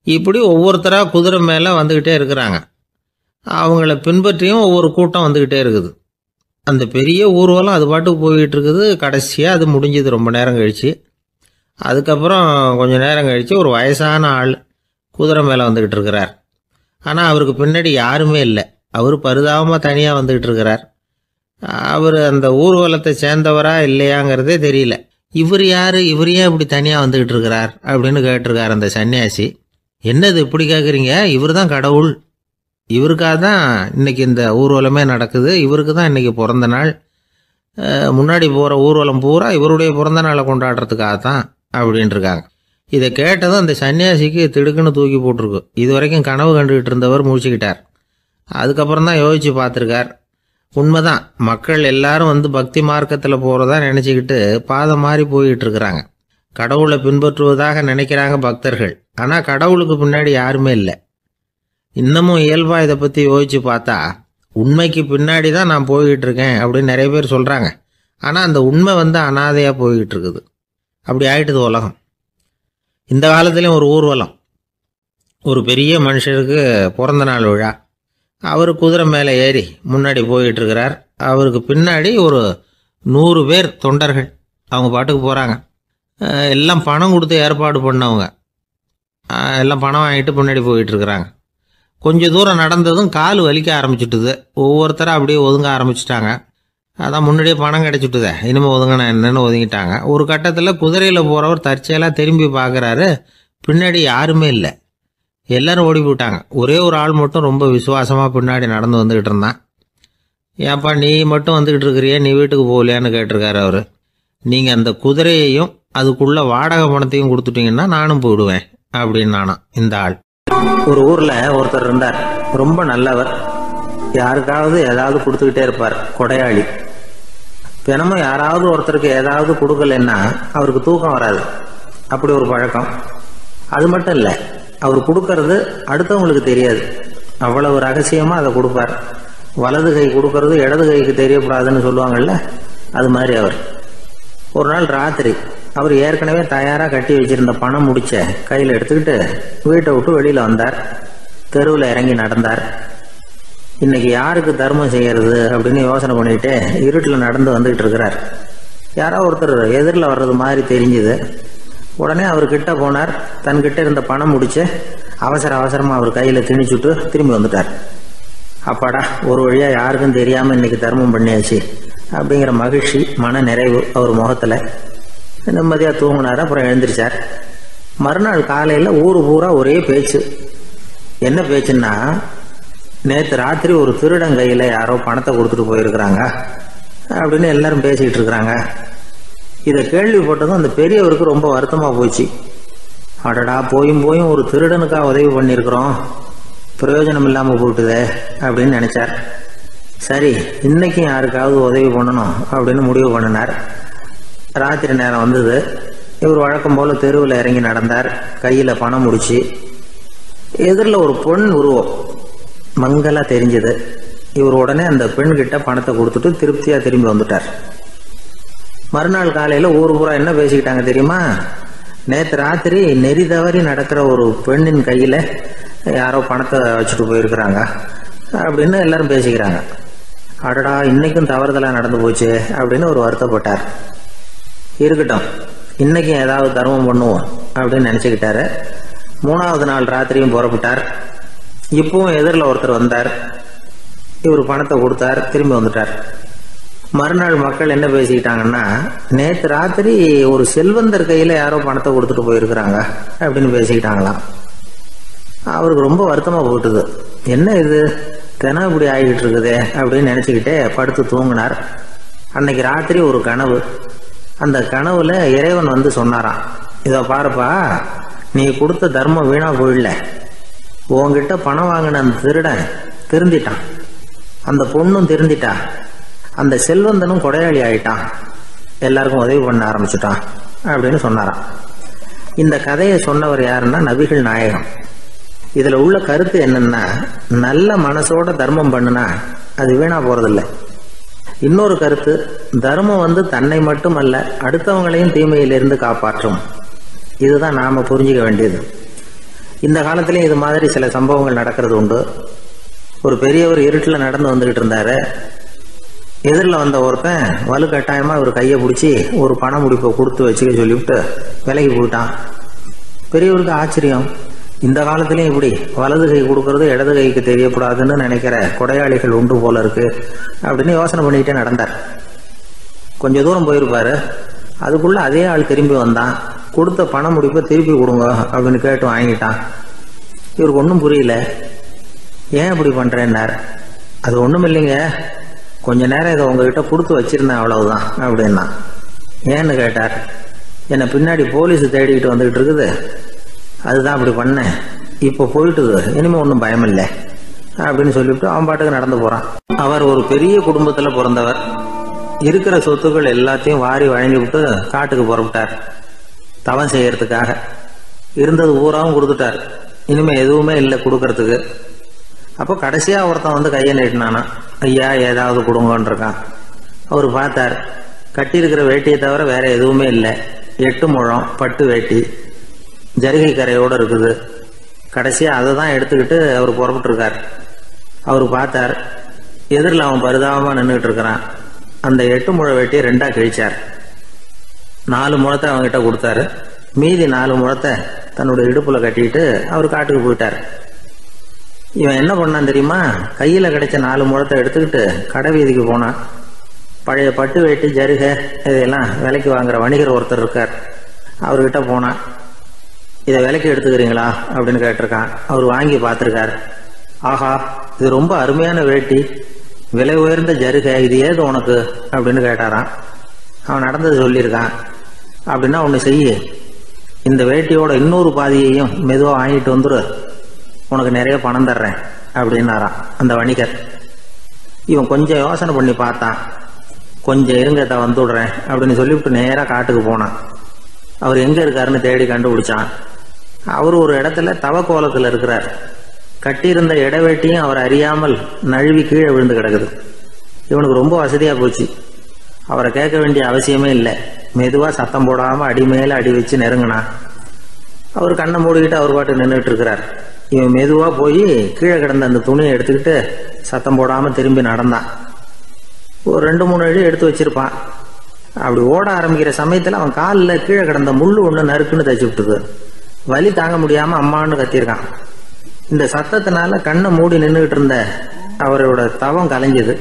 இப்படி ஒவ்வொருத்தராக குதிரை மேலே வந்துக்கிட்டே இருக்கிறாங்க. அவங்கள பின்பற்றியும் ஒவ்வொரு கூட்டம் வந்துக்கிட்டே இருக்குது. அந்த பெரிய ஊர்வலம் அது பாட்டுக்கு போய்கிட்டு இருக்குது. கடைசியாக அது முடிஞ்சது ரொம்ப நேரம் கழித்து. அதுக்கப்புறம் கொஞ்சம் நேரம் கழித்து ஒரு வயசான ஆள் குதிரை மேலே வந்துக்கிட்டு இருக்கிறார். ஆனால் அவருக்கு பின்னாடி யாருமே இல்லை. அவர் பரிதாபமாக தனியாக வந்துக்கிட்டு இருக்கிறார். அவர் அந்த ஊர்வலத்தை சேர்ந்தவரா இல்லையாங்கிறதே தெரியல. இவர் யார், இவர் ஏன் இப்படி தனியாக வந்துக்கிட்டு இருக்கிறார் அப்படின்னு கேட்டிருக்கார் அந்த சன்னியாசி. என்னது இப்படி கேட்குறீங்க? இவர் தான் கடவுள். இவருக்காக தான் இன்றைக்கி இந்த ஊர்வலமே நடக்குது. இவருக்கு தான் இன்றைக்கி பிறந்த நாள். முன்னாடி போகிற ஊர்வலம் பூரா இவருடைய பிறந்த நாளை கொண்டாடுறதுக்காக தான் அப்படின்ட்டுருக்காங்க. இதை கேட்டதும் அந்த சன்னியாசிக்கு திடுக்குன்னு தூக்கி போட்டிருக்கு. இது வரைக்கும் கனவு கண்டுகிட்டு இருந்தவர் முடிச்சுக்கிட்டார். அதுக்கப்புறம் தான் யோசித்து பார்த்துருக்கார். உண்மைதான், மக்கள் எல்லாரும் பக்தி மார்க்கத்தில் போகிறதா நினச்சிக்கிட்டு பாதம் மாறி போய்கிட்டு இருக்கிறாங்க. கடவுளை பின்பற்றுவதாக நினைக்கிறாங்க பக்தர்கள். ஆனால் கடவுளுக்கு பின்னாடி யாருமே இல்லை. இன்னமும் இயல்பாக இதை பற்றி யோசித்து பார்த்தா உண்மைக்கு பின்னாடி தான் நான் போய்கிட்டு இருக்கேன் அப்படின்னு நிறைய பேர் சொல்கிறாங்க. ஆனால் அந்த உண்மை அனாதையாக போய்கிட்டு இருக்குது. அப்படி ஆயிட்டுது உலகம். இந்த காலத்துலேயும் ஒரு ஊர்வலம், ஒரு பெரிய மனுஷருக்கு பிறந்த நாள் விழா. அவர் குதிரை மேலே ஏறி முன்னாடி போய்கிட்டு இருக்கிறார். அவருக்கு பின்னாடி ஒரு 100 பேர் தொண்டர்கள் அவங்க பாட்டுக்கு போகிறாங்க. எல்லாம் பணம் கொடுத்து ஏற்பாடு பண்ணவங்க. எல்லாம் பணம் வாங்கிட்டு முன்னாடி போய்கிட்டு இருக்கிறாங்க. கொஞ்சம் தூரம் நடந்ததும் கால் வலிக்க ஆரம்பிச்சுட்டுது. ஒவ்வொருத்தராக அப்படியே ஒதுங்க ஆரம்பிச்சிட்டாங்க. அதான் முன்னாடியே பணம் கிடச்சிட்டுதே, இனிமேல் ஒதுங்கினா என்னன்னு ஒதுங்கிட்டாங்க. ஒரு கட்டத்தில் குதிரையில் போகிறவர் தற்செயலாக திரும்பி பார்க்குறாரு. பின்னாடி யாருமே இல்லை. எல்லோரும் ஓடி போயிட்டாங்க. ஒரே ஒரு ஆள் மட்டும் ரொம்ப விசுவாசமாக பின்னாடி நடந்து வந்துக்கிட்டு இருந்தான். ஏன்ப்பா நீ மட்டும் வந்துக்கிட்டு இருக்கிறியே, நீ வீட்டுக்கு போகலையான்னு கேட்டிருக்காரு அவர். நீங்கள் அந்த குதிரையையும் அதுக்குள்ள வாடகை பணத்தையும் கொடுத்துட்டீங்கன்னா நானும் போயிடுவேன் அப்படின்னு நானாம் இந்த ஆள். ஒரு ஊர்ல ஒருத்தர் இருந்தார். ரொம்ப நல்லவர். யாருக்காவது ஏதாவது கொடுத்துக்கிட்டே இருப்பார். கொடையாளி. தினமும் யாராவது ஒருத்தருக்கு ஏதாவது கொடுக்கலன்னா அவருக்கு தூக்கம் வராது. அப்படி ஒரு பழக்கம். அது மட்டும் இல்லை, அவர் கொடுக்கறது அடுத்தவங்களுக்கு தெரியாது. அவ்வளவு ரகசியமா அதை கொடுப்பார். வலது கை கொடுக்கறது இடது கைக்கு தெரியக்கூடாதுன்னு சொல்லுவாங்கல்ல, அது மாதிரி அவர். ஒரு நாள் ராத்திரி அவர் ஏற்கனவே தயாராக கட்டி வச்சிருந்த பணம் முடிச்ச கையில் எடுத்துக்கிட்டு வீட்டை விட்டு வெளியில் வந்தார். தெருவில் இறங்கி நடந்தார். இன்னைக்கு யாருக்கு தர்மம் செய்யறது அப்படின்னு யோசனை பண்ணிட்டு இருட்டில் நடந்து வந்துகிட்டு இருக்கிறார். யாரோ ஒருத்தர் எதிரில் வர்றது மாதிரி தெரிஞ்சுது. உடனே அவர் கிட்ட போனார். தன்கிட்ட இருந்த பணம் முடிச்சு அவசரமாக அவர் கையில் திணிச்சுட்டு திரும்பி வந்துட்டார். அப்பாடா, ஒரு வழியாக யாருக்கும் தெரியாமல் இன்னைக்கு தர்மம் பண்ணியாச்சு அப்படிங்கிற மகிழ்ச்சி, மன நிறைவு அவர் முகத்தில். நிம்மதியாக தூங்கினார். அப்புறம் எழுந்திரிச்சார். மறுநாள் காலையில் ஊர் பூரா ஒரே பேச்சு. என்ன பேச்சுன்னா, நேற்று ராத்திரி ஒரு திருடன் கையில் யாரோ பணத்தை கொடுத்துட்டு போயிருக்கிறாங்க அப்படின்னு எல்லாரும் பேசிக்கிட்டு இருக்கிறாங்க. இதை கேள்விப்பட்டதும் அந்த பெரியவருக்கு ரொம்ப வருத்தமாக போச்சு. அடடா, போயும் ஒரு திருடனுக்காக உதவி பண்ணியிருக்கிறோம், பிரயோஜனம் இல்லாமல் போட்டுதே அப்படின்னு நினைச்சார். சரி, இன்னைக்கும் யாருக்காவது உதவி பண்ணணும் அப்படின்னு முடிவு பண்ணினார். ராத்திரி நேரம் வந்தது. இவர் வழக்கம் போல தெருவில் இறங்கி நடந்தார். கையில் பணம் முடிச்சு. எதிரில் ஒரு பெண் உருவம் மங்கலா தெரிஞ்சது. இவர் உடனே அந்த பெண்கிட்ட பணத்தை கொடுத்துட்டு திருப்தியாக திரும்பி வந்துட்டார். மறுநாள் காலையில் ஊர் பூரா என்ன பேசிக்கிட்டாங்க தெரியுமா? நேற்று ராத்திரி நெறி தவறி நடக்கிற ஒரு பெண்ணின் கையில் யாரோ பணத்தை வச்சுட்டு போயிருக்கிறாங்க அப்படின்னு எல்லாரும் பேசிக்கிறாங்க. அடடா, இன்னைக்கும் தவறுதலாக நடந்து போச்சு அப்படின்னு ஒரு வருத்தப்பட்டார். இருக்கட்டும், இன்னைக்கும் ஏதாவது தர்மம் பண்ணுவோம் அப்படின்னு நினச்சிக்கிட்டாரு. 3வது நாள் ராத்திரியும் புறப்பட்டார். இப்பவும் எதிரில் ஒருத்தர் வந்தார். இவர் பணத்தை கொடுத்தார், திரும்பி வந்துட்டார். மறுநாள் மக்கள் என்ன பேசிக்கிட்டாங்கன்னா, நேற்று ராத்திரி ஒரு செல்வந்தர் கையில் யாரோ பணத்தை கொடுத்துட்டு போயிருக்கிறாங்க அப்படின்னு பேசிக்கிட்டாங்களாம். அவருக்கு ரொம்ப வருத்தமாக போட்டுது. என்ன இது, தினம் இப்படி ஆகிட்டு இருக்குதே அப்படின்னு நினச்சிக்கிட்டே படுத்து தூங்கினார். அன்னைக்கு ராத்திரி ஒரு கனவு. அந்த கனவுல இறைவன் வந்து சொன்னாராம், இதை பாருப்பா, நீ கொடுத்த தர்மம் வீணா போயிடல. உன்கிட்ட பணம் வாங்கின அந்த திருடன் திருந்திட்டான், அந்த பொண்ணும் திருந்திட்டா, அந்த செல்வந்தனும் கொடையாளி ஆயிட்டான், எல்லாருக்கும் உதவி பண்ண ஆரம்பிச்சுட்டான் அப்படின்னு சொன்னாராம். இந்த கதையை சொன்னவர் யாருன்னா நபிகள் நாயகம். இதுல உள்ள கருத்து என்னன்னா, நல்ல மனசோட தர்மம் பண்ணுனா அது வீணா போறதில்லை. இன்னொரு கருத்து, தர்மம் வந்து தன்னை மட்டுமல்ல அடுத்தவங்களையும் தீமையிலிருந்து காப்பாற்றும். இதுதான் நாம புரிஞ்சுக்க வேண்டியது. இந்த காலத்திலயும் இது மாதிரி சில சம்பவங்கள் நடக்கிறது உண்டு. ஒரு பெரியவர் இருட்டில் நடந்து வந்துகிட்டு இருந்தாரு. எதிரில் வந்த ஒருத்தன் வலுக்கட்டாயமா ஒரு கையை பிடிச்சி ஒரு பண முடிப்பை கொடுத்து வச்சுக்க சொல்லிவிட்டு விலைக்கு போயிட்டான். பெரியவருக்கு ஆச்சரியம், இந்த காலத்திலயும் இப்படி வலது கை கொடுக்கறது இடது கைக்கு தெரியக்கூடாதுன்னு நினைக்கிற கொடையாளிகள் உண்டு போல இருக்கு அப்படின்னு யோசனை பண்ணிக்கிட்டே நடந்தார். கொஞ்ச தூரம் போயிருப்பாரு. அதுக்குள்ள அதே ஆள் திரும்பி வந்தான். கொடுத்த பண முடிப்பை திருப்பி கொடுங்க அப்படின்னு கேட்டு வாங்கிட்டான். இவருக்கு ஒன்றும் புரியல. ஏன் இப்படி பண்றேன்னார். அது ஒன்றும் இல்லைங்க, கொஞ்ச நேரம் இதை உங்ககிட்ட கொடுத்து வச்சிருந்தேன் அவ்வளவுதான் அப்படின்னா. ஏன்னு கேட்டார். என்னை பின்னாடி போலீஸ் தேடிக்கிட்டு வந்துகிட்டு இருக்குது, அதுதான் அப்படி பண்ணேன். இப்போ போயிட்டுது, இனிமே ஒன்றும் பயம் இல்லை அப்படின்னு சொல்லிவிட்டு அவன் பாட்டுக்கு நடந்து போறான். அவர் ஒரு பெரிய குடும்பத்தில் பிறந்தவர். இருக்கிற சொத்துக்கள் எல்லாத்தையும் வாரி வழங்கி விட்டு காட்டுக்கு புறப்பட்டார் தவம் செய்யறதுக்காக. இருந்தது ஊராவும் கொடுத்துட்டார், இனிமே எதுவுமே இல்லை கொடுக்கறதுக்கு. அப்போ கடைசியா ஒருத்தன் வந்து கையை நீட்டினானா, ஐயா ஏதாவது கொடுங்கன்னு இருக்கான். அவர் பார்த்தார், கட்டியிருக்கிற வேட்டியை தவிர வேற எதுவுமே இல்லை. 8 முழம் பட்டு வேட்டி, ஜரிகை கரையோடு இருக்குது. கடைசியா அதை தான் எடுத்துக்கிட்டு அவர் புறப்பட்டு இருக்கார். அவர் பார்த்தார், எதிரில் அவன் பரிதாபமா நின்றுட்டு இருக்கிறான். அந்த 8 முழ வேட்டியை 2ஆ கிழிச்சார். 4 முழத்தை அவங்ககிட்ட கொடுத்தாரு. மீதி 4 முழத்தை தன்னுடைய இடுப்புல கட்டிட்டு அவர் காட்டுக்கு போயிட்டார். இவன் என்ன பண்ணான் தெரியுமா, கையில கிடைச்ச 4 முழத்தை எடுத்துக்கிட்டு கடை வீதிக்கு போனான். பழைய பட்டு வேட்டி ஜருகை இதெல்லாம் விலைக்கு வாங்குற வணிகர் ஒருத்தர் இருக்கார், அவர்கிட்ட போனான். இதை விலைக்கு எடுத்துக்கிறீங்களா அப்படின்னு கேட்டிருக்கான். அவர் வாங்கி பார்த்துருக்கார். ஆஹா, இது ரொம்ப அருமையான வேட்டி, விலை உயர்ந்த ஜருகை, இது ஏது உனக்கு அப்படின்னு கேட்டாரான். அவன் நடந்தது சொல்லியிருக்கான். அப்படின்னா ஒன்று செய்ய, இந்த வேட்டியோட இன்னொரு பாதியையும் மெதுவாக வாங்கிட்டு வந்துரு, உனக்கு நிறைய பணம் தர்றேன் அப்படின்னாரான் அந்த வணிகர். இவன் கொஞ்சம் யோசனை பண்ணி பார்த்தான். கொஞ்சம் இருங்க, வந்து விடுறேன் அப்படின்னு சொல்லிவிட்டு நேராக காட்டுக்கு போனான். அவர் எங்க இருக்காருன்னு தேடி கண்டுபிடிச்சான். அவர் ஒரு இடத்துல தவக்கோலத்தில் இருக்கிறார். கட்டியிருந்த இடவேட்டியும் அவர் அறியாமல் நழுவி கீழே விழுந்து கிடக்குது. இவனுக்கு ரொம்ப வசதியா போச்சு. அவரை கேட்க வேண்டிய அவசியமே இல்லை. மெதுவா சத்தம் போடாம அடி மேல அடி வச்சு நெருங்கினான். அவர் கண்ணை மூடிக்கிட்டு அவர் பாட்டு நின்றுட்டு இருக்கிறார். இவன் மெதுவா போய் கீழே கிடந்த அந்த துணியை எடுத்துக்கிட்டு சத்தம் போடாம திரும்பி நடந்தான். ஒரு 2-3 அடி எடுத்து வச்சிருப்பான். அப்படி ஓட ஆரம்பிக்கிற சமயத்துல அவன் காலில் கீழே கிடந்த முள்ளு ஒண்ணு நறுக்குன்னு தச்சு விட்டுது. வலி தாங்க முடியாம அம்மான்னு கத்திருக்கான். இந்த சத்தத்தினால கண்ணை மூடி நின்றுகிட்டு இருந்த அவரோட தவம் கலைஞ்சது.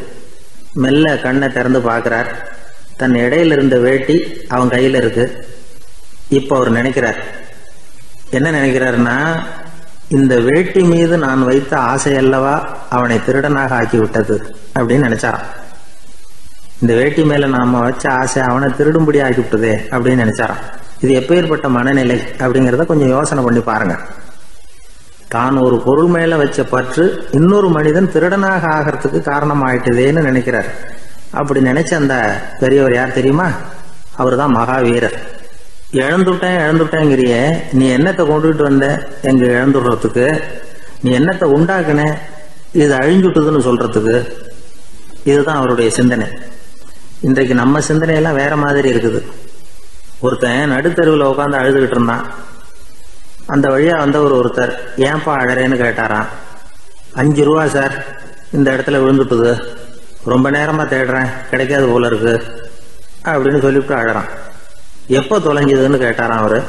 மெல்ல கண்ணை திறந்து பார்க்கிறார். தன் இடையில இருந்த வேட்டி அவன் கையில இருக்கு. இப்ப அவர் நினைக்கிறார், என்ன நினைக்கிறாருன்னா, இந்த வேட்டி மீது நான் வைத்த ஆசை அல்லவா அவனை திருடனாக ஆக்கி விட்டது அப்படின்னு நினைச்சாராம். இந்த வேட்டி மேல நாம வச்ச ஆசை அவனை திருடும்படி ஆக்கி விட்டதே அப்படின்னு நினைச்சாராம். இது எப்பேற்பட்ட மனநிலை அப்படிங்கிறத கொஞ்சம் யோசனை பண்ணி பாருங்க. தான் ஒரு பொருள் மேல வச்ச பற்று இன்னொரு மனிதன் திருடனாக ஆகிறதுக்கு காரணம் ஆயிட்டுதேன்னு நினைக்கிறார். அப்படி நினைச்ச அந்த பெரியவர் யார் தெரியுமா? அவர் தான் மகாவீரர். இழந்துட்டேங்கிறிய, நீ என்னத்தை கொண்டுகிட்டு வந்த எங்க இழந்துடுறதுக்கு? நீ என்னத்தை உண்டாக்குன இது அழிஞ்சுட்டுதுன்னு சொல்றதுக்கு? இதுதான் அவருடைய சிந்தனை. இன்றைக்கு நம்ம சிந்தனையெல்லாம் வேற மாதிரி இருக்குது. ஒருத்தன் நடுத்தருவில் உட்காந்து அழுதுகிட்டு இருந்தான். அந்த வழியா வந்தவர் ஒருத்தர், ஏன்பா அழறேன்னு கேட்டாராம். 5 ரூபா சார், இந்த இடத்துல விழுந்துட்டுது, ரொம்ப நேரமா தேடுறேன், கிடைக்காது போல இருக்கு அப்படின்னு சொல்லிவிட்டு அழறான். எப்போ தொலைஞ்சதுன்னு கேட்டாராம் அவரு.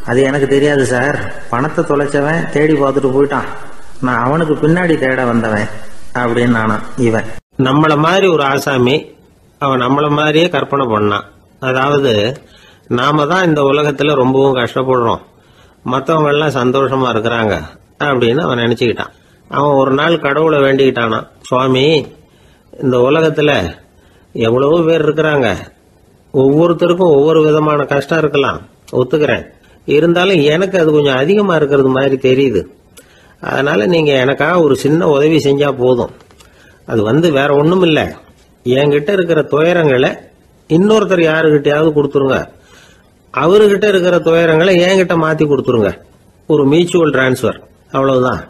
அது எனக்கு தெரியாது சார், பணத்தை தொலைச்சவன் தேடி பார்த்துட்டு போயிட்டான், நான் அவனுக்கு பின்னாடி தேட வந்தவன் அப்படின்னு நானா. இவன் நம்மள மாதிரி ஒரு ஆசாமி, அவன் நம்மள மாதிரியே கற்பனை பண்ணான். அதாவது நாம தான் இந்த உலகத்துல ரொம்பவும் கஷ்டப்படுறோம், மற்றவங்க எல்லாம் சந்தோஷமா இருக்கிறாங்க அப்படின்னு அவன் நினைச்சுக்கிட்டான். அவன் ஒரு நாள் கடவுளை வேண்டிக்கிட்டானான், சுவாமி, இந்த உலகத்துல எவ்வளவோ பேர் இருக்கிறாங்க, ஒவ்வொருத்தருக்கும் ஒவ்வொரு விதமான கஷ்டம் இருக்கலாம், ஒத்துக்கிறேன். இருந்தாலும் எனக்கு அது கொஞ்சம் அதிகமா இருக்கிறது மாதிரி தெரியுது. அதனால நீங்க எனக்காக ஒரு சின்ன உதவி செஞ்சா போதும். அது வேற ஒண்ணும் இல்ல, என்கிட்ட இருக்கிற துயரங்களை இன்னொருத்தர் யாருகிட்டயாவது கொடுத்துருங்க, அவர்கிட்ட இருக்கிற துயரங்களை என்கிட்ட மாத்தி கொடுத்துருங்க. ஒரு மியூச்சுவல் டிரான்ஸ்பர், அவ்வளவுதான்.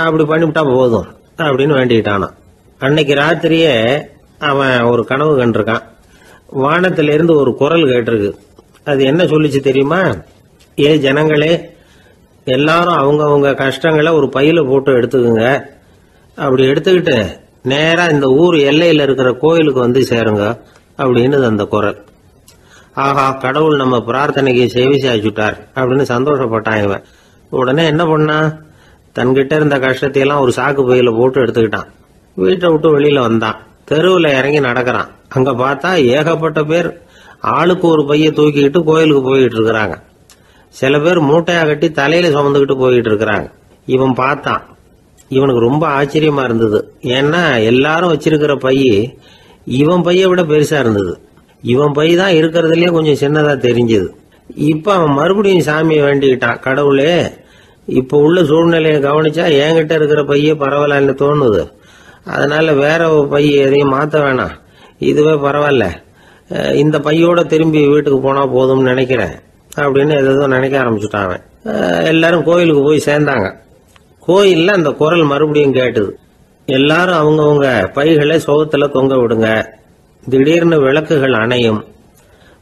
அப்படி பண்ணிவிட்டா போதும் அப்படின்னு வேண்டிக்கிட்டானான். அன்னைக்கு ராத்திரியே அவன் ஒரு கனவு கண்டிருக்கான். வானத்திலிருந்து ஒரு குரல் கேட்டிருக்கு. அது என்ன சொல்லிச்சு தெரியுமா? ஏ ஜனங்களே, எல்லாரும் அவங்கவங்க கஷ்டங்களை ஒரு பையில போட்டு எடுத்துக்குங்க. அப்படி எடுத்துக்கிட்டு நேரா இந்த ஊர் எல்லையில இருக்கிற கோயிலுக்கு வந்து சேருங்க அப்படின்னு அந்த குரல். ஆஹா, கடவுள் நம்ம பிரார்த்தனைக்கு செவி சாய்ச்சுட்டார் அப்படின்னு சந்தோஷப்பட்டான் இவன். உடனே என்ன பண்ணா, தன்கிட்ட இருந்த கஷ்டத்தையெல்லாம் ஒரு சாக்கு பையில போட்டு எடுத்துக்கிட்டான். வீட்டை விட்டு வெளியில வந்தான். தெருவில் இறங்கி நடக்கிறான். அங்க பார்த்தா ஏகப்பட்ட பேர் ஆளுக்கு ஒரு பைய தூக்கிக்கிட்டு கோயிலுக்கு போயிட்டு இருக்கிறாங்க. சில பேர் மூட்டையா கட்டி தலையில சுமந்துக்கிட்டு போயிட்டு இருக்கிறாங்க. இவன் பார்த்தான். இவனுக்கு ரொம்ப ஆச்சரியமா இருந்தது. ஏன்னா எல்லாரும் வச்சிருக்கிற பைய இவன் பைய விட பெருசா இருந்தது. இவன் பை தான் இருக்கிறதுலயே கொஞ்சம் சின்னதா தெரிஞ்சது. இப்ப அவன் மறுபடியும் சாமியை வேண்டிக்கிட்டான், கடவுளே, இப்ப உள்ள சூழ்நிலையை கவனிச்சா என்கிட்ட இருக்கிற பைய பரவாயில்லன்னு தோணுது. அதனால வேற பை எதையும் மாத்த வேணாம், இதுவே பரவாயில்ல, இந்த பையோட திரும்பி வீட்டுக்கு போனா போதும்னு நினைக்கிறேன் அப்படின்னு ஏதோ நினைக்க ஆரம்பிச்சுட்டான் அவன். எல்லாரும் கோயிலுக்கு போய் சேர்ந்தாங்க. கோயில்ல அந்த குரல் மறுபடியும் கேட்டுது. எல்லாரும் அவங்கவுங்க பைகளை சோகத்துல தொங்க விடுங்க. திடீர்னு விளக்குகள் அணையும்,